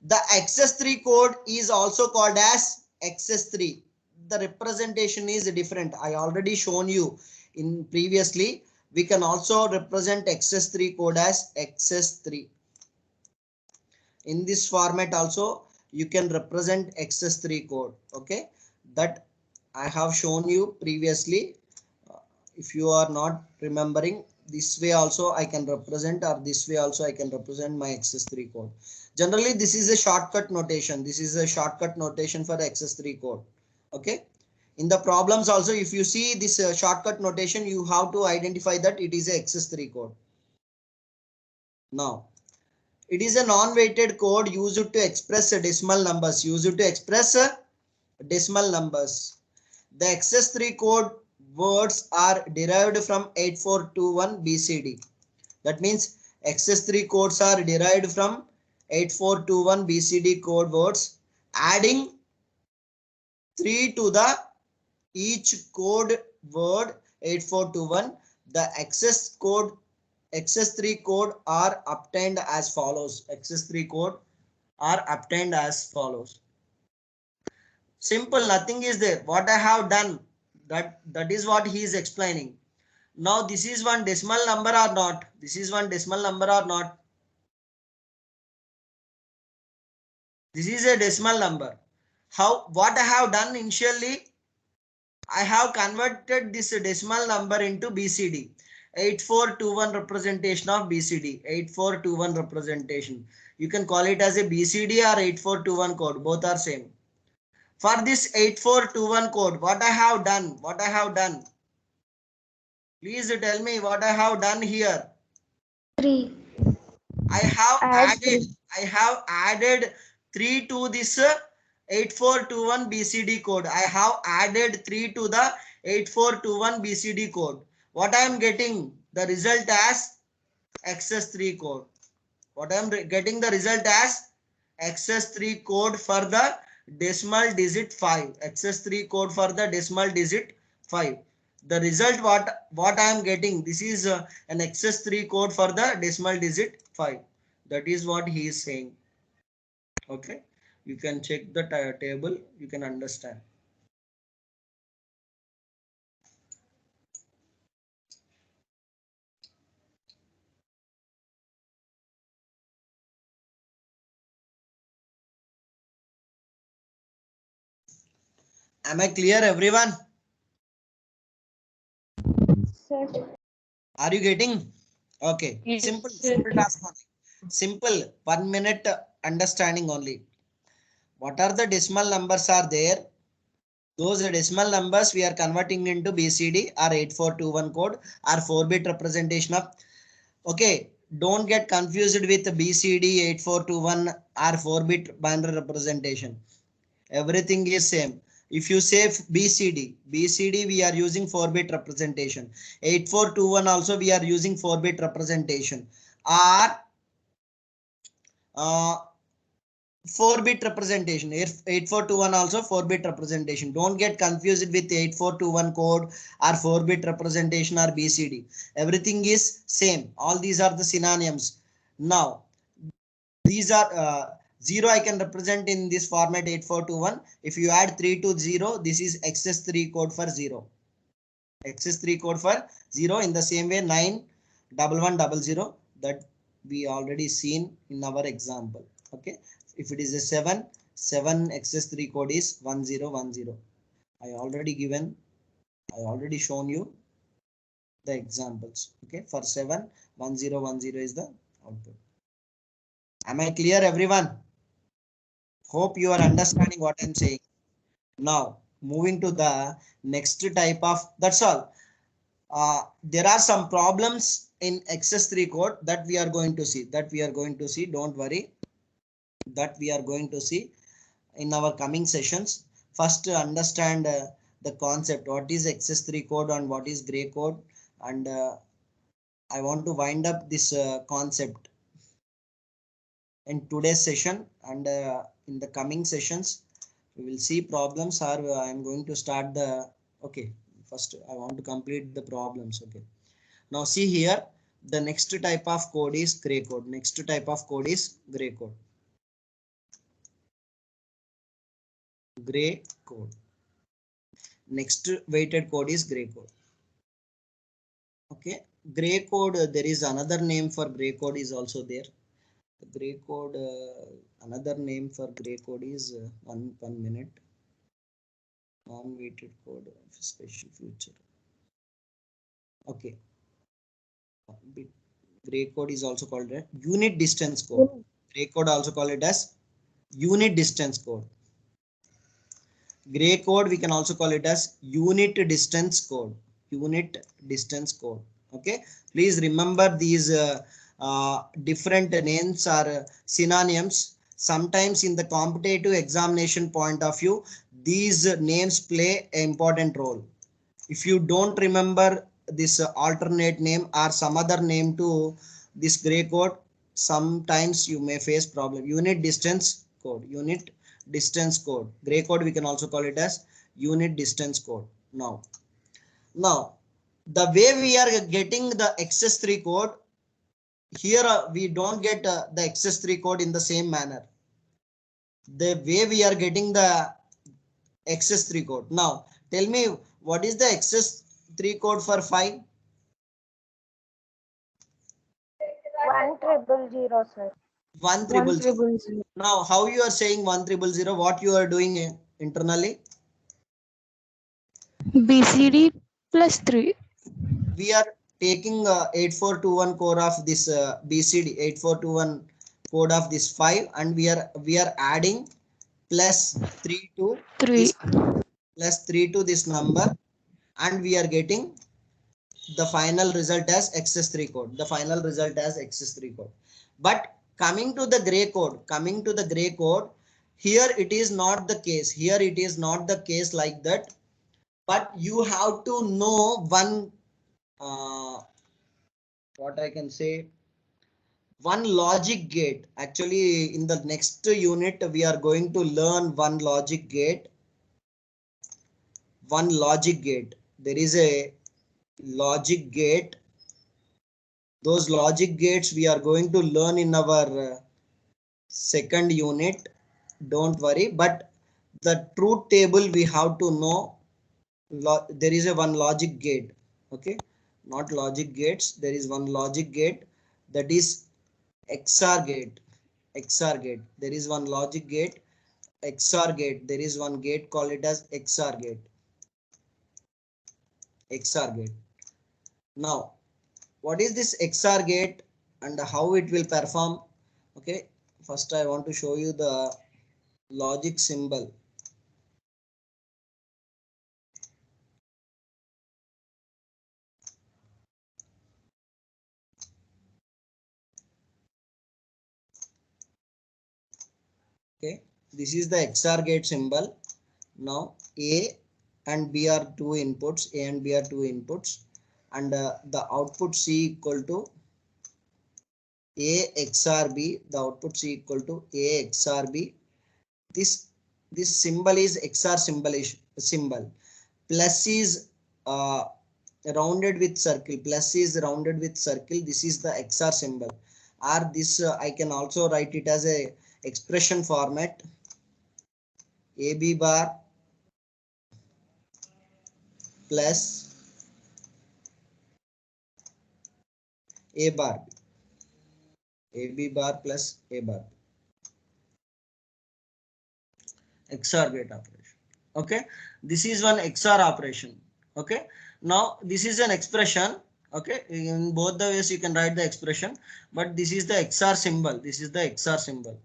The XS3 code is also called as XS3. The representation is different. I already shown you in previously. We can also represent XS3 code as XS3. In this format also, you can represent XS3 code. Okay, that I have shown you previously. If you are not remembering, this way also I can represent, or this way also I can represent my XS3 code. Generally, this is a shortcut notation. For XS3 code. Okay. In the problems also, if you see this shortcut notation, you have to identify that it is a XS3 code. Now, it is a non-weighted code used to express decimal numbers. The XS3 code words are derived from 8421 BCD. That means XS3 codes are derived from 8421 BCD code words, adding 3 to the each code word 8421. The XS3 code are obtained as follows. Simple, nothing is there. What I have done, that is what he is explaining. Now this is one decimal number or not? This is a decimal number. What I have done initially, I have converted this decimal number into BCD. 8421 representation of BCD. 8421 representation. You can call it as a BCD or 8421 code. Both are same. For this 8421 code, what I have done? Please tell me what I have done here. 3. I have Add added 3 to this 8421 BCD code. I have added 3 to the 8421 BCD code. What I am getting the result as XS3 code. What I am getting the result as XS3 code for the decimal digit 5. XS3 code for the decimal digit 5. The result what I am getting, this is an XS3 code for the decimal digit 5. That is what he is saying. Okay, you can check the table, you can understand. Am I clear, everyone? sir. Are you getting? Okay, Yes, simple sir. task only. Simple 1 minute understanding only. What are the decimal numbers are there? Those decimal numbers we are converting into BCD or 8421 code or 4-bit representation of. Okay, don't get confused with BCD 8421 or 4-bit binary representation. Everything is same. If you say BCD we are using 4-bit representation. 8421 also we are using 4-bit representation. Or 4-bit representation. 8421 also 4-bit representation. Don't get confused with 8421 code or 4-bit representation or BCD. Everything is same. All these are the synonyms. Now, these are 0 I can represent in this format 8421. If you add 3 to 0, this is XS3 code for 0. XS3 code for 0 in the same way 91100 that we already seen in our example. Okay. If it is a 7 XS3 code is 1010. I already shown you the examples. Okay. For 7 1010 is the output. Am I clear, everyone? Hope you are understanding what I'm saying. Now, moving to the next type of, that's all. There are some problems in XS3 code that we are going to see. Don't worry. That we are going to see in our coming sessions. First, understand the concept. What is XS3 code and what is gray code? And I want to wind up this concept in today's session, and in the coming sessions we will see problems, or I am going to start the, okay, first I want to complete the problems. Okay, now see here, the next type of code is gray code. Next type of code is gray code. Gray code. Next weighted code is gray code. Okay, gray code, there is another name for gray code is also there. The gray code, another name for gray code is 1 minute. Non-weighted code of special feature. Okay. Gray code is also called a unit distance code. Gray code also call it as unit distance code. Gray code we can also call it as unit distance code. Unit distance code. Okay. Please remember these different names are synonyms. Sometimes in the competitive examination point of view, these names play an important role. If you don't remember this alternate name or some other name to this gray code, sometimes you may face problem. Unit distance code. Unit distance code. Gray code we can also call it as unit distance code. Now the way we are getting the XS3 code, here we don't get the XS3 code in the same manner. The way we are getting the XS3 code. Now tell me, what is the XS3 code for 5? 1000, sir. 1000. Now how you are saying 1000? What you are doing internally? BCD plus 3. We are taking 8421 code of this BCD 8421 code of this 5, and we are adding plus 3 to 3. this, plus 3 to this number, and we are getting the final result as XS3 code. The final result as XS3 code. But coming to the gray code, here it is not the case. Here it is not the case like that. But you have to know one, what I can say, one logic gate. Actually, in the next unit, we are going to learn one logic gate. One logic gate. There is a logic gate. Those logic gates we are going to learn in our second unit. Don't worry. But the truth table we have to know. There is a one logic gate. Okay, not logic gates. There is one logic gate, that is XOR gate. XOR gate. There is one logic gate. XOR gate. There is one gate, call it as XOR gate. XOR gate. Now, what is this XOR gate and how it will perform? Okay, first I want to show you the logic symbol. Okay, this is the XOR gate symbol. Now A and B are two inputs. A and B are two inputs, and the output C equal to A XOR B. The output C equal to A XOR B. This symbol is XOR symbol. Plus is rounded with circle. Plus is rounded with circle. This is the XOR symbol. Or this I can also write it as a expression format. AB bar plus A bar B. AB bar plus A bar B. XOR gate operation. Okay, this is one XOR operation. Okay, now this is an expression. Okay, in both the ways you can write the expression, but this is the XOR symbol. This is the XOR symbol.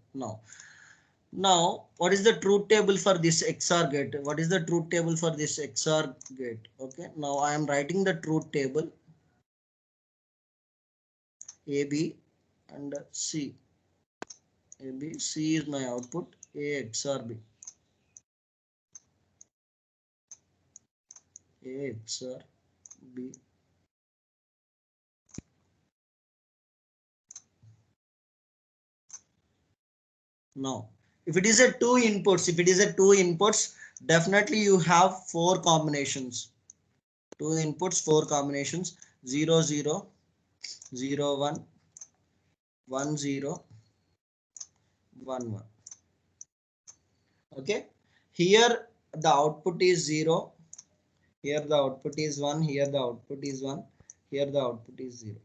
Now, what is the truth table for this XOR gate? What is the truth table for this XOR gate? Okay, now I am writing the truth table. AB and C. AB, C is my output. A XOR B. A XOR B. Now, if it is a two inputs, definitely you have four combinations. Two inputs, four combinations: 0, 0, 0, 1, 1, 0, 1, 1. Okay, here the output is 0. Here the output is 1. Here the output is 1. Here the output is 0.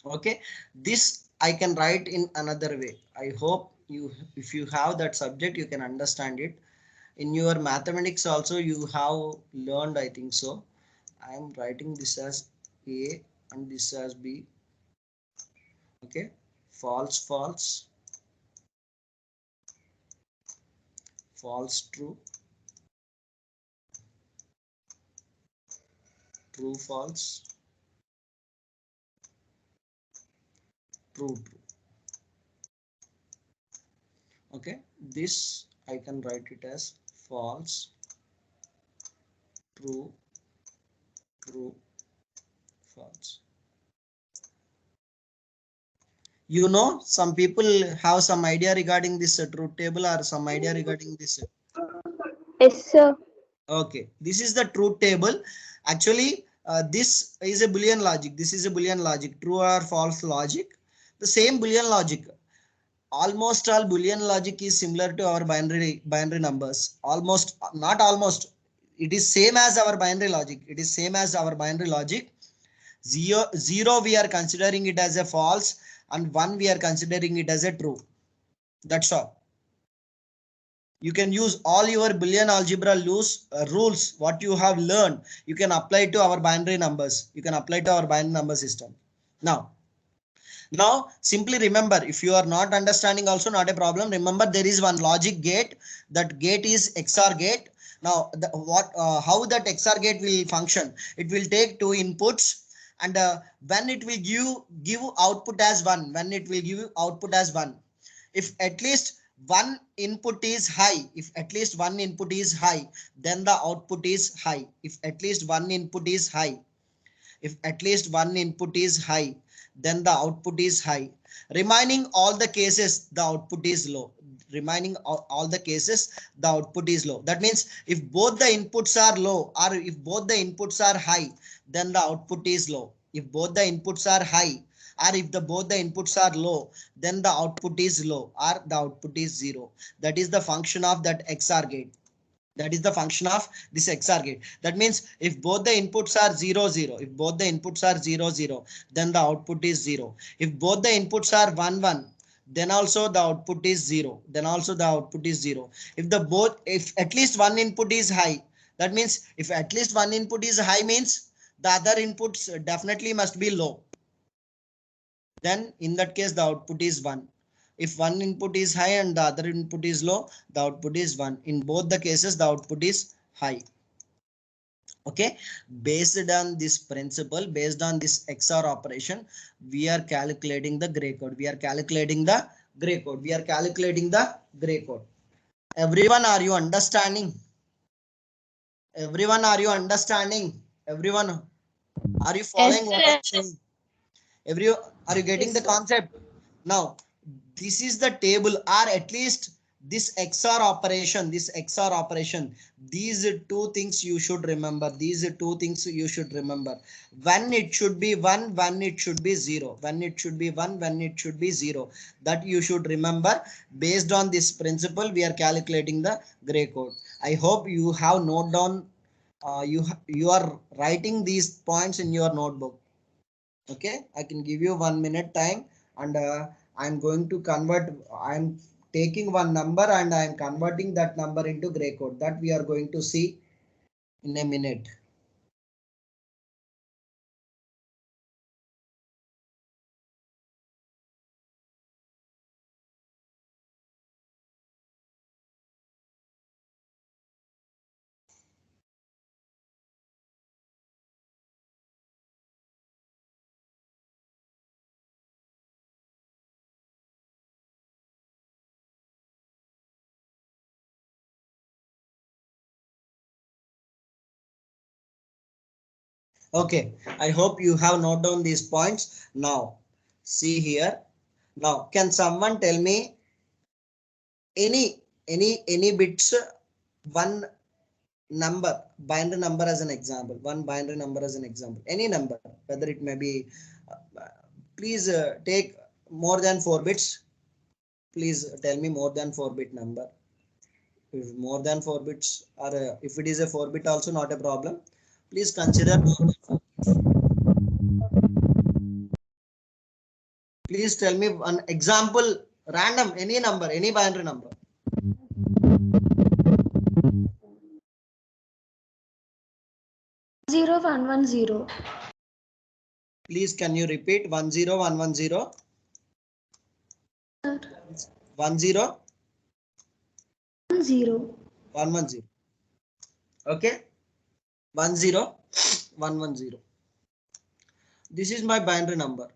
Okay, this I can write in another way. I hope if you have that subject, you can understand it. In your mathematics also you have learned, I think so. I am writing this as A and this as B. Okay, false, false, false, true, true, false, true, true. Okay, this I can write it as false, true, true, false. You know, some people have some idea regarding this truth table or some idea regarding this. Yes, sir. Okay, this is the truth table. Actually, this is a Boolean logic. This is a Boolean logic, true or false logic. The same Boolean logic. Almost all Boolean logic is similar to our binary numbers. Almost, not almost. It is same as our binary logic. It is same as our binary logic. 0 we are considering it as a false, and 1 we are considering it as a true. That's all. You can use all your Boolean algebra rules, what you have learned, you can apply to our binary numbers. You can apply to our binary number system. Now simply remember, if you are not understanding also, not a problem. Remember, there is one logic gate. That gate is XOR gate. Now how that XOR gate will function? It will take two inputs and when it will give output as 1, when it will give output as 1, if at least one input is high, if at least one input is high, then the output is high. If at least one input is high, if at least one input is high, then the output is high. Remaining all the cases, the output is low. Remaining all the cases, the output is low. That means if both the inputs are low or if both the inputs are high, then the output is low. If both the inputs are high or if both the inputs are low, then the output is low or the output is 0. That is the function of that XOR gate. That is the function of this XOR gate. That means if both the inputs are 0, 0, if both the inputs are 0, 0, then the output is 0. If both the inputs are 1, 1, then also the output is 0. Then also the output is 0. If at least one input is high, that means if at least one input is high means the other inputs definitely must be low. Then in that case, the output is 1. If one input is high and the other input is low, the output is 1. In both the cases, the output is high. Okay, based on this principle, based on this XOR operation, we are calculating the gray code. We are calculating the gray code. We are calculating the gray code. Everyone, are you understanding? Everyone, are you understanding? Everyone, are you following what I'm saying? Are you getting the concept? Now, this is the table, or at least this XOR operation, these two things you should remember. These two things you should remember. When it should be 1, when it should be 0. When it should be 1, when it should be 0. That you should remember. Based on this principle, we are calculating the gray code. I hope you have note down, you are writing these points in your notebook. Okay, I can give you 1 minute time, and I'm going to convert. I'm taking one number and I'm converting that number into gray code. That we are going to see in a minute. Okay, I hope you have noted down these points. Now, see here. Now, can someone tell me any bits, one number, binary number as an example, one binary number as an example, any number, whether it may be, please take more than 4 bits. Please tell me more than 4-bit number. If more than 4 bits, or if it is a 4-bit also, not a problem. Please consider more than 4 bits. Please tell me one example, random, any number, any binary number. 0110. Please, can you repeat 10110? 10 10. 110. Okay, 10110. This is my binary number.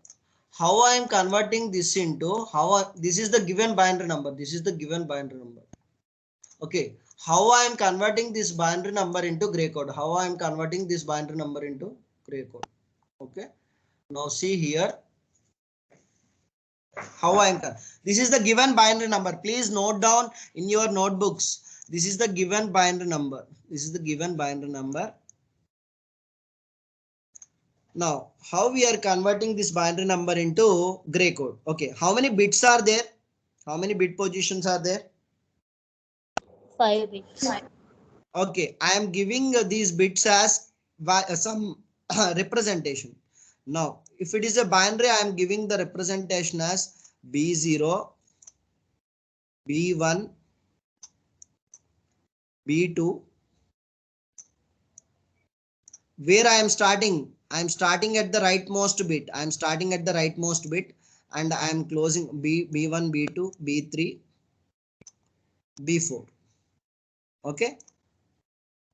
How I am converting this into this is the given binary number. This is the given binary number. Okay, how I am converting this binary number into gray code? How I am converting this binary number into gray code? Okay, now see here. How I am. This is the given binary number. Please note down in your notebooks. This is the given binary number. This is the given binary number. Now, how we are converting this binary number into gray code? Okay, how many bits are there? How many bit positions are there? 5 bits. Okay, I am giving these bits as some representation. Now, if it is a binary, I am giving the representation as B0, B1, B2. Where I am starting? I am starting at the rightmost bit. I am starting at the rightmost bit, and I am closing B1, B2, B3, B4. Okay.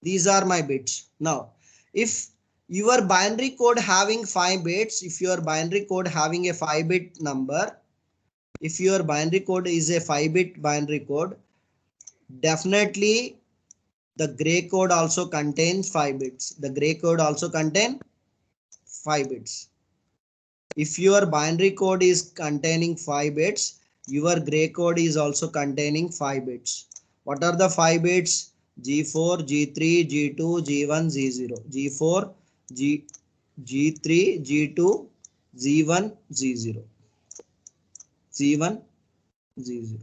These are my bits. Now, if your binary code having 5 bits, if your binary code having a 5-bit number, if your binary code is a 5-bit binary code, definitely the gray code also contains 5 bits. The gray code also contain 5 bits. If your binary code is containing 5 bits, your gray code is also containing 5 bits. What are the 5 bits? G4, G3, G2, G1, Z0. G4, G3, G2, Z1, Z0. Z1, Z0.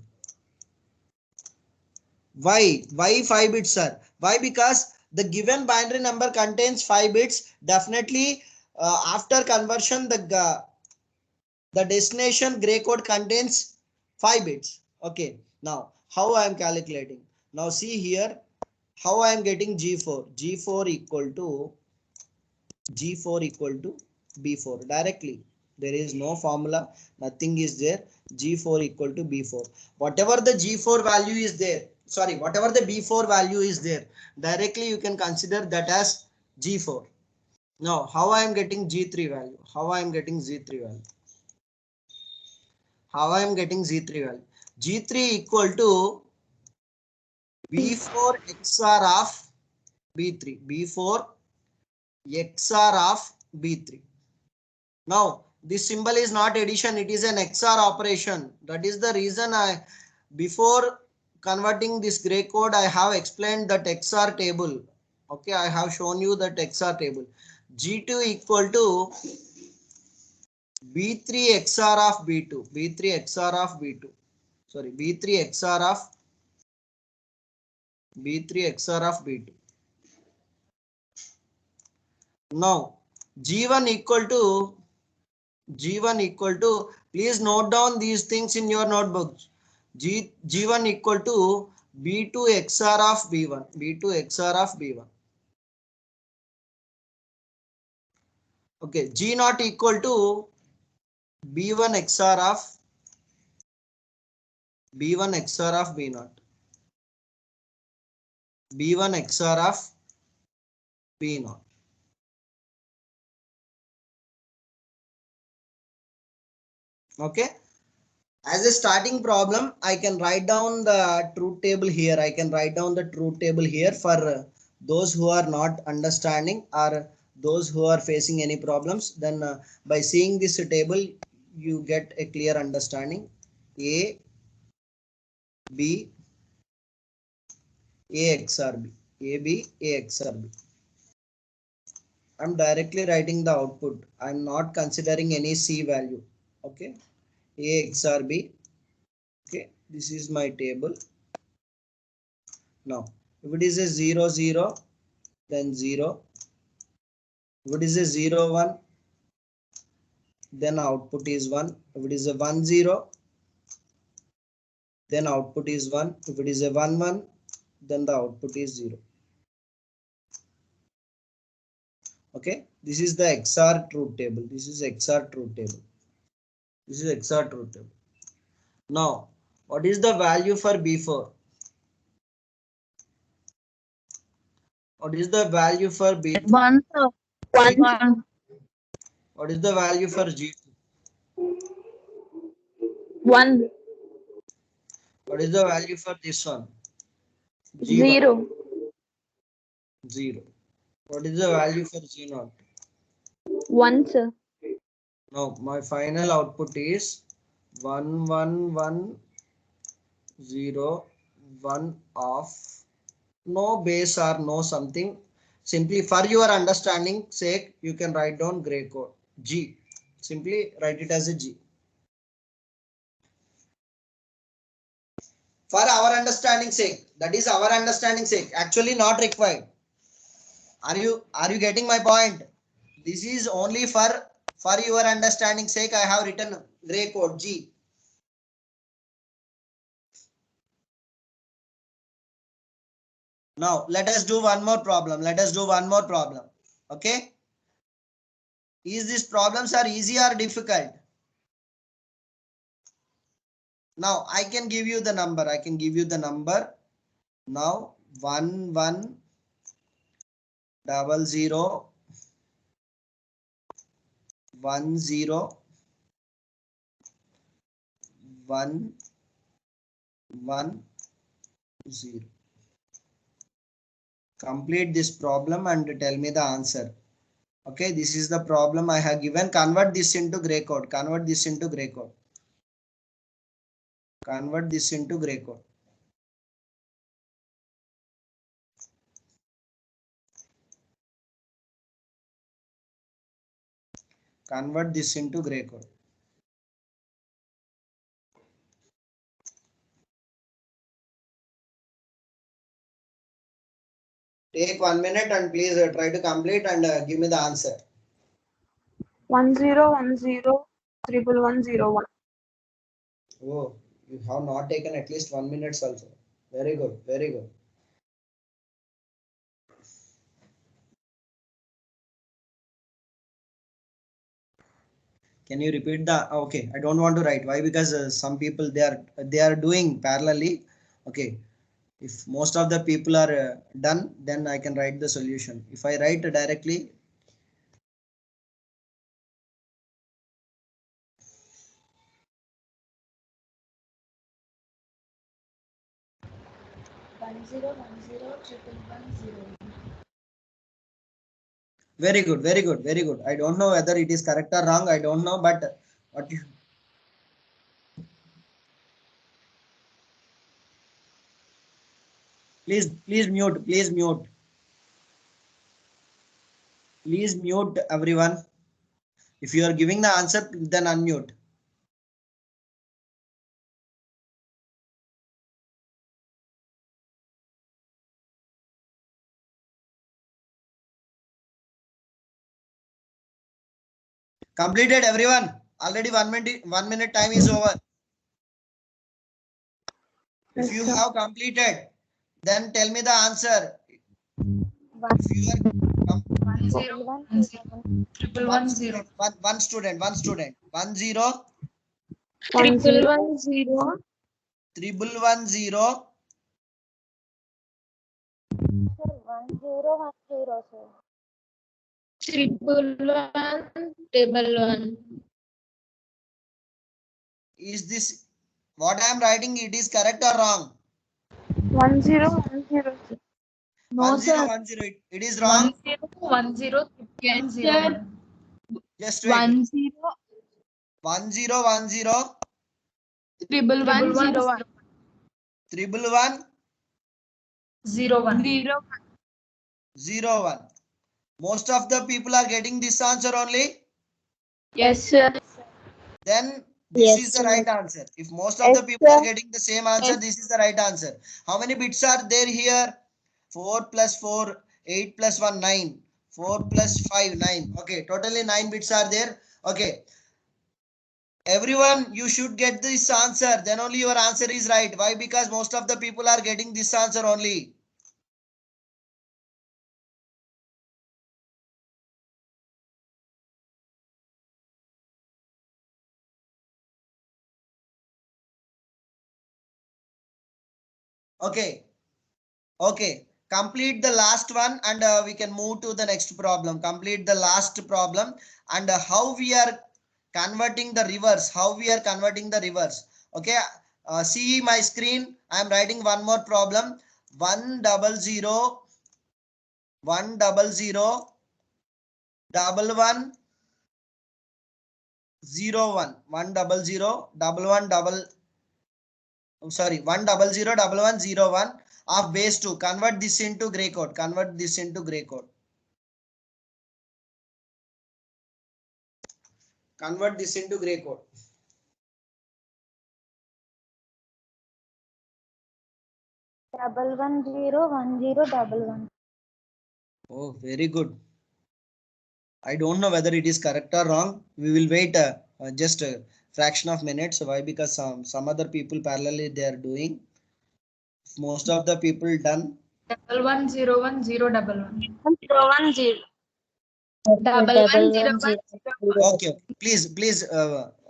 Why 5 bits, sir? Why? Because the given binary number contains 5 bits. Definitely, after conversion, the destination gray code contains 5 bits. Okay. Now, how I am calculating? Now, see here how I am getting G4. G4 equal to B4 directly. There is no formula. Nothing is there. G4 equal to B4. Whatever the G4 value is there. Sorry, whatever the B4 value is there. Directly you can consider that as G4. Now, how I am getting G3 value? How I am getting Z3 value? How I am getting Z3 value? G3 equal to B4 XOR of B3. B4 XOR of B3. Now, this symbol is not addition, it is an XOR operation. That is the reason before converting this gray code, I have explained that XOR table. Okay, I have shown you that XOR table. G2 equal to B3 XOR of B2. B3 XOR of B2. Sorry, B3 XOR of B2. Now, G1 equal to please note down these things in your notebooks. G1 equal to B2 XOR of B1. B2 XOR of B1. Okay, G0 equal to B1 XOR of B0. B1 XOR of B0. Okay. As a starting problem, I can write down the truth table here. I can write down the truth table here for those who are not understanding or those who are facing any problems. Then by seeing this table, you get a clear understanding. A, B, A XOR B. A, B, A XOR B. I'm directly writing the output. I'm not considering any C value. Okay. A XOR B. Okay. This is my table. Now, if it is a 0, 0, then 0. If it is a 0, 1, then output is 1. If it is a 1, 0, then output is 1. If it is a 1, 1, then the output is 0. Okay, this is the XOR truth table. This is XOR truth table. This is XOR truth table. Now, what is the value for B4? What is the value for B3? 1, sir. 1. What is the value for G2? 1. What is the value for this one? G1. 0. 0. What is the value for G0? 1, sir. Now, my final output is 1, 1, 1, 0, 1 of no base or no something. Simply for your understanding sake, you can write down gray code G. Simply write it as a G. For our understanding sake, that is our understanding sake. Actually, not required. Are you getting my point? This is only for your understanding sake. I have written gray code G. Now, let us do one more problem. Okay. Is these problems are easy or difficult? Now, I can give you the number. Now, 1 1 0 0 1 0 1 1 0. Complete this problem and tell me the answer. Okay, this is the problem I have given. Convert this into gray code. Convert this into gray code. Convert this into gray code. Convert this into gray code. Take 1 minute and please try to complete and give me the answer. 10101101. Oh, you have not taken at least 1 minute also. Very good, very good. Can you repeat the? Okay, I don't want to write. Why? Because some people they are doing parallelly. Okay, if most of the people are done, then I can write the solution. If I write directly, 10101101. very good, very good, very good. I don't know whether it is correct or wrong. I don't know, but what you please mute, please mute everyone. If you are giving the answer, then unmute. Completed everyone. Already 1 minute time is over. If you have completed, then tell me the answer. If you are 1 0 1 0 triple 1 0. one student, 1 0 1110. 1110 Sir, 1010, sir. 1111. is this what I am writing? It is correct or wrong? 1010. No, 1010. sir. It is 1 wrong. 0 1 0 Yes, 0 sir. 1. Just wait. 10 1010 triple 101. 111 0 1. 01. Most of the people are getting this answer only. Yes, sir. Then this Yes, is the sir. right answer. If most of the people are getting the same answer, this is the right answer. How many bits are there here? 4 plus 4, 8 plus 1, 9. 4 plus 5, 9. Okay, totally 9 bits are there. Okay. Everyone, you should get this answer. Then only your answer is right. Why? Because most of the people are getting this answer only. Okay. Okay. Complete the last one and we can move to the next problem. Complete the last problem and how we are converting the reverse. How we are converting the reverse. Okay. See my screen. I am writing one more problem. 100 100 11 01 100 11 double sorry 100 1101 of base 2. Convert this into gray code. Convert this into gray code. Convert this into gray code. Double 101011. Oh, very good. I don't know whether it is correct or wrong. We will wait just a fraction of minutes. Why? Because some other people parallelly they are doing. Most of the people done. 1 1 0 1 0 1 1. 10. Double 110. Okay, please.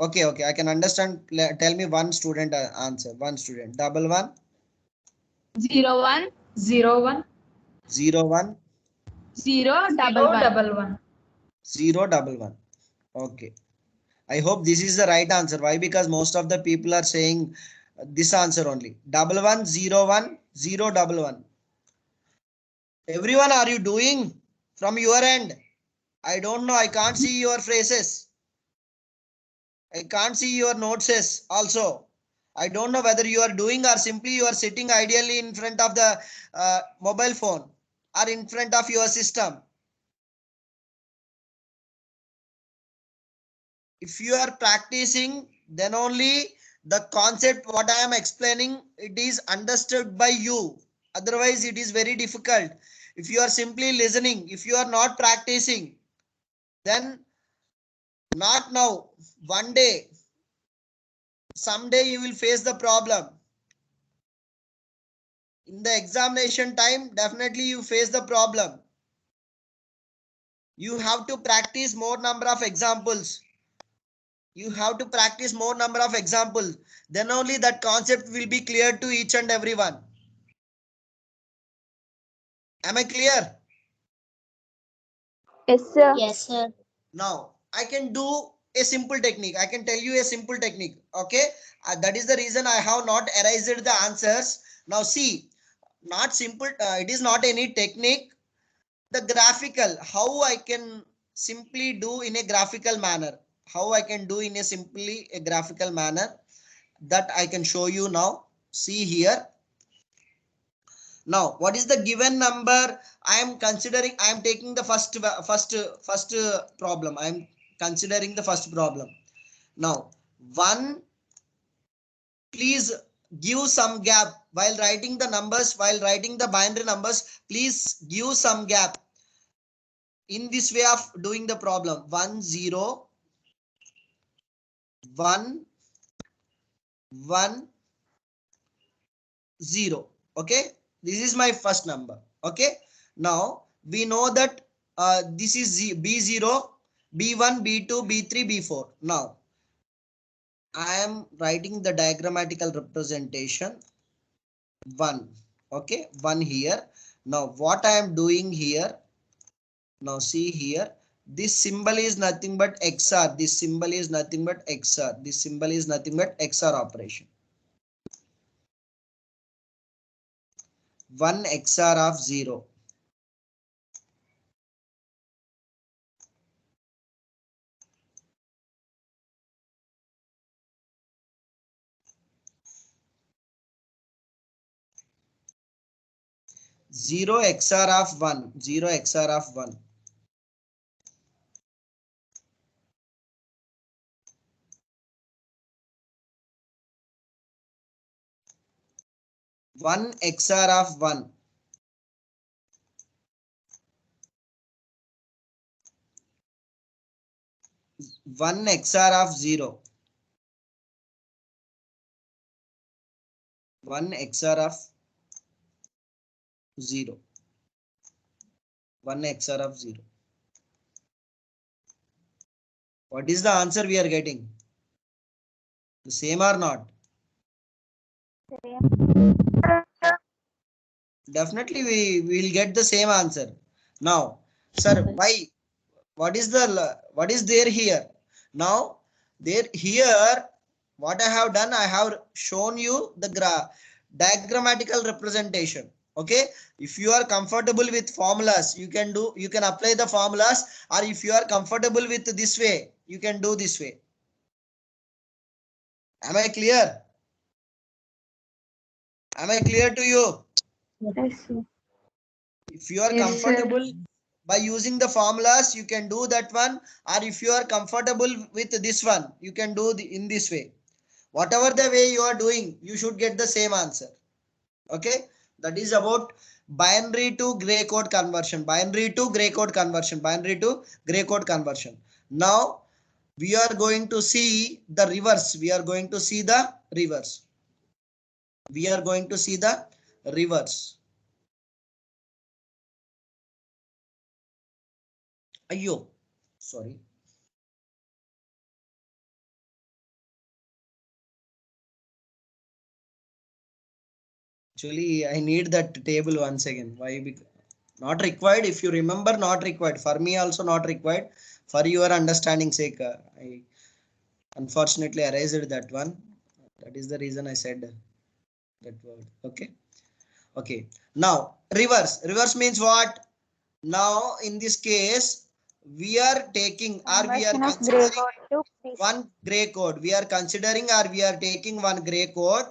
Okay. I can understand. Tell me one student answer. One student. 11 01 0 1 01 0 0 1 1. 011. Okay. I hope this is the right answer. Why? Because most of the people are saying this answer only. 1101 011. Everyone, are you doing from your end? I don't know. I can't see your phrases. I can't see your notes also. I don't know whether you are doing or simply you are sitting ideally in front of the mobile phone or in front of your system. If you are practicing, then only the concept what I am explaining, it is understood by you. Otherwise, it is very difficult. If you are simply listening, if you are not practicing, then not now. One day, someday you will face the problem. In the examination time, definitely you face the problem. You have to practice more number of examples. You have to practice more number of examples. Then only that concept will be clear to each and everyone. Am I clear? Yes, sir. Yes, sir. Now, I can do a simple technique. I can tell you a simple technique. Okay. That is the reason I have not erased the answers. Now, see, not simple. It is not any technique. The graphical, how I can simply do in a graphical manner. How I can do in a simply a graphical manner, that I can show you now. See here. Now, what is the given number? I am considering, I am taking the first problem. I am considering the first problem. Now, 1, please give some gap while writing the numbers, while writing the binary numbers, please give some gap. In this way of doing the problem, 1 0 1 1 0. Okay, this is my first number. Okay, now we know that this is b0, b1, b2, b3, b4. Now I am writing the diagrammatical representation 1. Okay, 1 here. Now what I am doing here, now see here, this symbol is nothing but XOR. This symbol is nothing but XOR. This symbol is nothing but XOR operation. 1 XOR of 0. Zero XOR of 1. 0 XOR of 1. One XOR of 1. One XOR of 0. One XOR of 0. One XOR of 0. What is the answer we are getting? The same or not? Definitely we will get the same answer. Now, sir, why? What is there here? Now, there here, what I have done, I have shown you the diagrammatical representation. Okay, if you are comfortable with formulas, you can apply the formulas, or if you are comfortable with this way, you can do this way. Am I clear? Am I clear to you? Yes, sir. If you are Yes, sir. comfortable by using the formulas, you can do that one, or if you are comfortable with this one, you can do in this way. Whatever the way you are doing, you should get the same answer. Okay, that is about binary to gray code conversion. Binary to gray code conversion. Binary to gray code conversion. Now we are going to see the reverse. We are going to see the reverse. We are going to see the reverse. Ayyo, sorry. Actually, I need that table once again. Why? Because Not required. If you remember, not required. For me also not required. For your understanding sake, I unfortunately erased that one. That is the reason I said that word. Okay. Okay. Now reverse. Reverse means what? Now in this case, we are taking or we are Conversion of gray considering code to free. one gray code. We are considering or we are taking one gray code.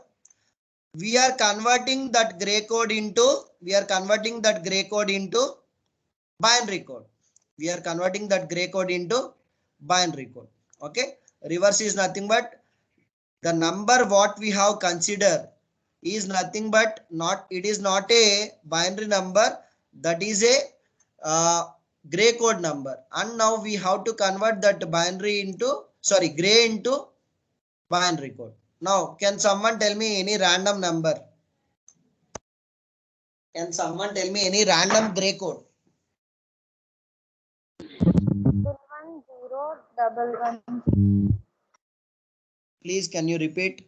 We are converting that gray code into binary code. We are converting that gray code into binary code. Okay. Reverse is nothing but the number what we have considered is nothing but it is not a binary number. That is a gray code number. And now we have to convert that gray into binary code. Now, can someone tell me any random number? Can someone tell me any random gray code? 101. Please, can you repeat?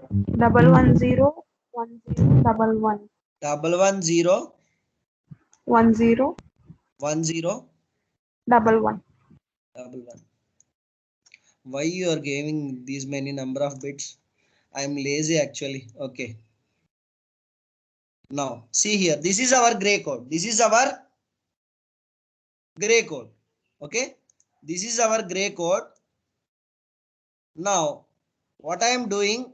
110 11 110 10 10 11. 11. Why you are giving these many number of bits? I am lazy actually. Okay. Now see here. This is our gray code. This is our gray code. Okay. This is our gray code. Now what I am doing?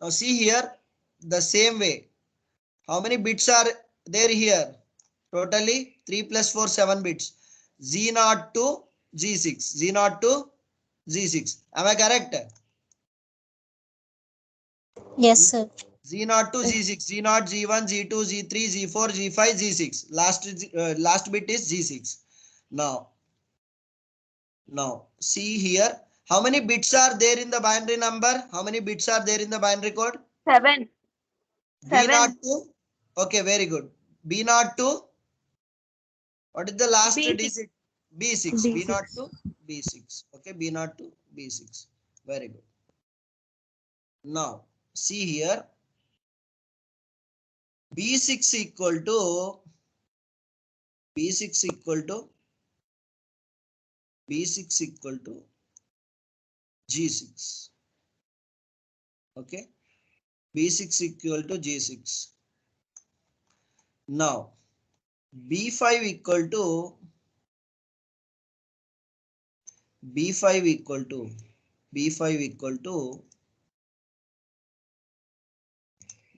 Now see here the same way. How many bits are there here? Totally 3 plus 4 7 bits. Z0 to Z6. Z0 to Z6. Am I correct? Yes, sir. Z0 to Z6, Z0, Z1, Z2, Z3, Z4, Z5, Z6. Last bit is Z6. Now see here. How many bits are there in the binary number? How many bits are there in the binary code? 7. B0 to. Okay, very good. B0 to. What is the last B6. digit? B6. B0 to B6. Okay, B0 to B6. Very good. Now see here. B6 equal to B6 equal to G6. Okay. B6 equal to G6. Now B5 equal to B5 equal to B5 equal to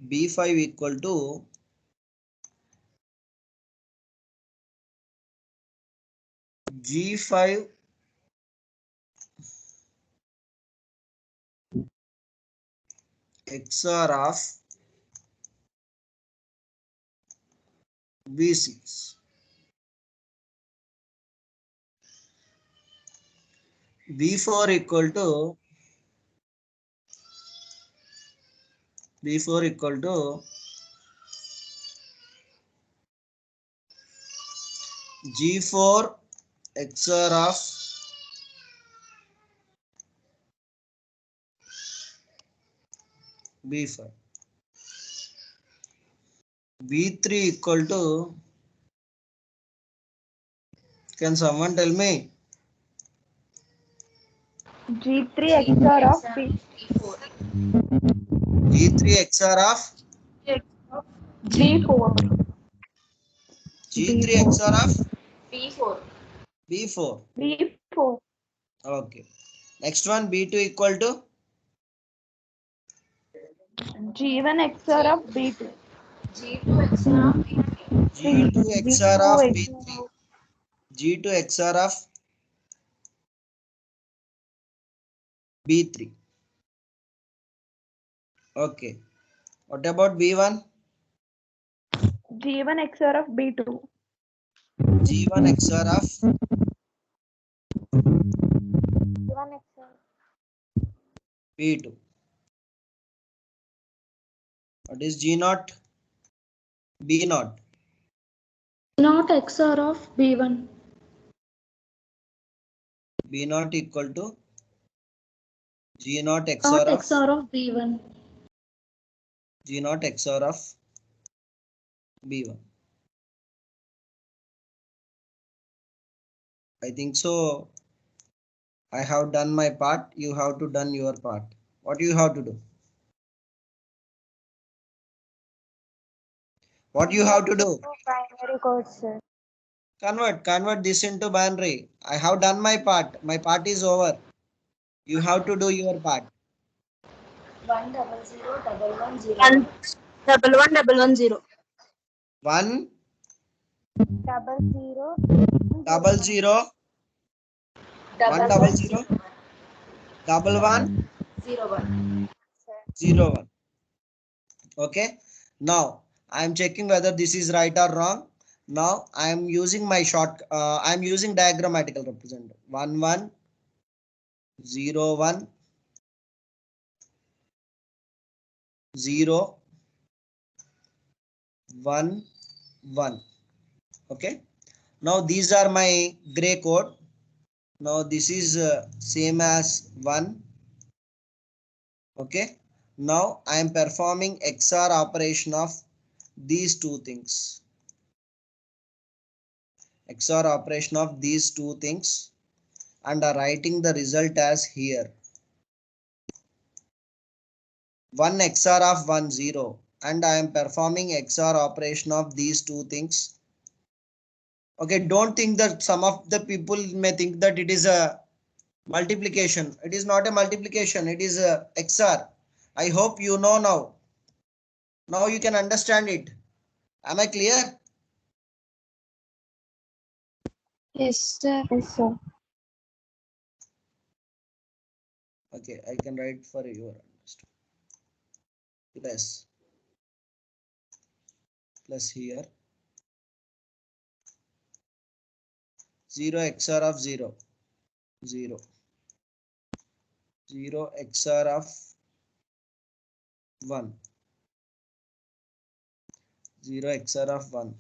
B5 equal to G5 XOR of B6. B4 equal to G4 XOR of B5. B3 equal to, can someone tell me? G3 XOR of P4. G3 XOR of G4. G3 XOR of P4. B4. B4. Okay. Next one, B2 equal to G1 XOR of B2. G2 XOR of P3. G2 XOR of G2 B3. G2 XOR of B3. Okay. What about B1? G1 XOR of B2. G1 XOR of B2. What is G0? B0. Not XOR of B1. B0 equal to G0 Not XOR of XOR of B1. G0 XOR of B1. I think so. I have done my part. You have to done your part. What you have to do? What you have to do? Primary code, sir. Convert this into binary. I have done my part. My part is over. You have to do your part. 1001110. 11110. 1 Double zero. double 0 1 double 0 double 1 01. 0 1. Okay. Now I am checking whether this is right or wrong. Now I am using my short. I am using diagrammatical representative. 1 1 0 1 0 1 1. Okay. Now these are my gray code. Now this is same as 1. Okay. Now I am performing XOR operation of these two things. XOR operation of these two things and are writing the result as here. 1 XOR of 1 0 and I am performing XOR operation of these two things. Okay, don't think that some of the people may think that it is a multiplication. It is not a multiplication, it is a XOR. I hope you know now. Now you can understand it. Am I clear? Yes, sir. Yes, sir. Okay, I can write for your understanding. Plus here 0 XOR of 0 0 0 XOR of 1 0 XOR of 1.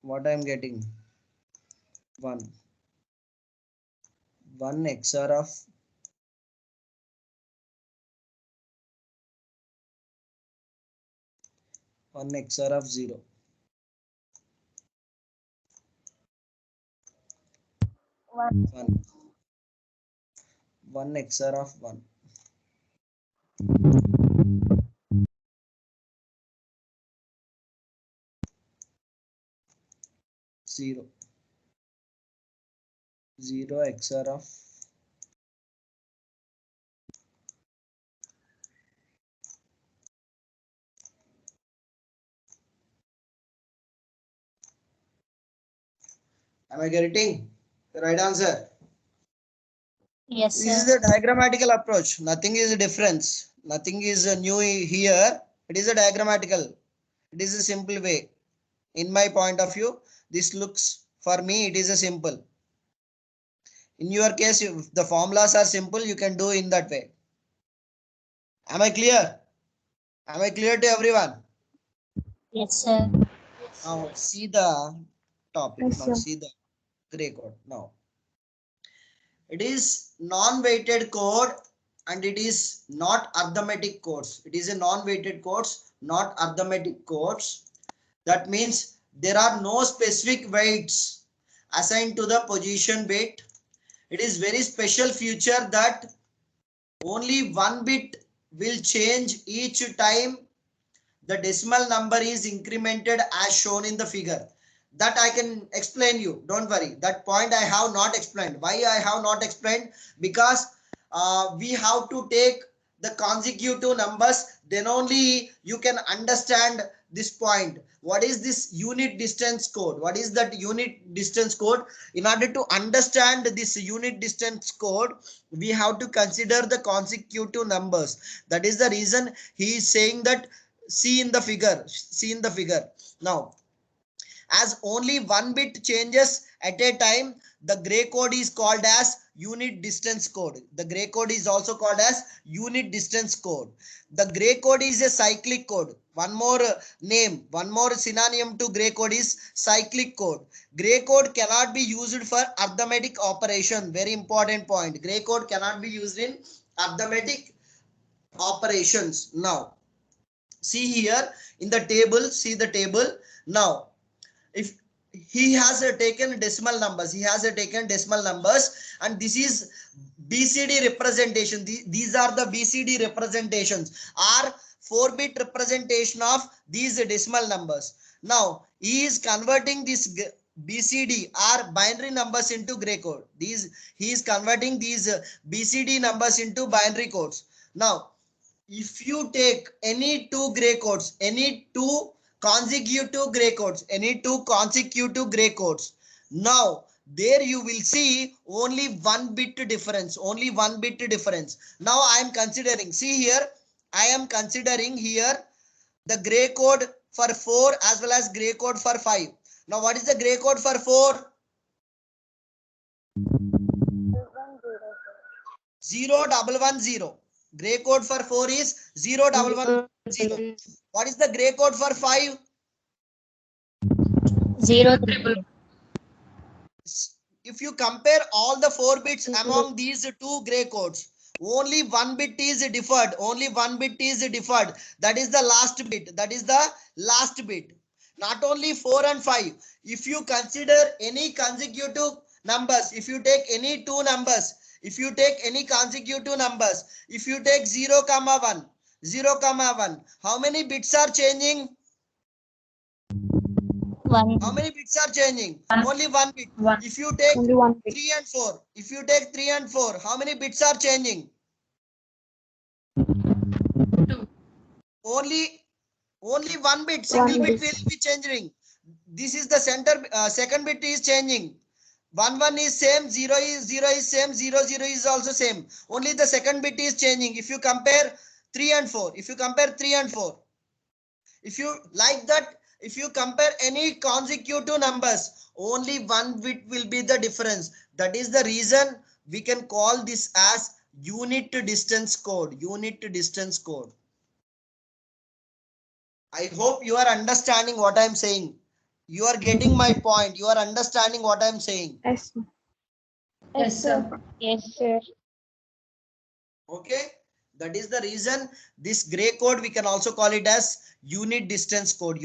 What I am getting? 1 XOR of 1 XOR of 0. 1. 1 XOR of 1. 0 0 XOR of 1. Am I getting the right answer? Yes, This is sir. the diagrammatical approach. Nothing is a difference. Nothing is new here. It is a diagrammatical. It is a simple way. In my point of view, this looks for me, it is a simple. In your case, if the formulas are simple, you can do in that way. Am I clear? Am I clear to everyone? Yes, sir. Now see the topic. Yes, Now sir. see the gray code. Now it is non-weighted code and it is not arithmetic codes. It is a non-weighted codes, not arithmetic codes. That means there are no specific weights assigned to the position bit. It is very special feature that only one bit will change each time the decimal number is incremented as shown in the figure. That I can explain you. Don't worry. That point I have not explained. Why I have not explained? Because we have to take the consecutive numbers. Then only you can understand this point. What is this unit distance code? What is that unit distance code? In order to understand this unit distance code, we have to consider the consecutive numbers. That is the reason he is saying that see in the figure. Now as only one bit changes at a time, the gray code is called as unit distance code. The gray code is also called as unit distance code. The gray code is a cyclic code. One more name, one more synonym to gray code is cyclic code. Gray code cannot be used for arithmetic operation. Very important point. Gray code cannot be used in arithmetic operations. Now See here in the table, see the table. Now, if he has taken decimal numbers, and this is BCD representation. These are the BCD representations, are 4-bit representation of these decimal numbers. Now he is converting this BCD or binary numbers into gray code. He is converting these BCD numbers into binary codes. Now if you take any two gray codes, any two consecutive gray codes, now there you will see only 1 bit difference, Now I am considering, see here, I am considering here the gray code for 4 as well as gray code for 5. Now what is the gray code for 4? 0110. Gray code for 4 is 0110. What is the gray code for 5? 0. If you compare all the 4 bits among these two gray codes, only 1 bit is deferred. That is the last bit. Not only 4 and 5. If you consider any consecutive numbers, if you take any two numbers, if you take any consecutive numbers, if you take 0, 1, how many bits are changing? 1. How many bits are changing? Only 1 bit. One. If you take Only 1 bit. 3 and 4, how many bits are changing? 2. Only 1 bit. Single bit will be changing. This is the center. Second bit is changing. 1 is same. 0 is same. 0 is also same. Only the second bit is changing. If you compare 3 and 4, if you like that, if you compare any consecutive numbers, only 1 bit will be the difference. That is the reason we can call this as unit distance code. I hope you are understanding what I am saying. You are getting my point. You are understanding what I am saying. Yes. Yes, sir. Yes, sir. Okay. That is the reason this gray code we can also call it as unit distance code.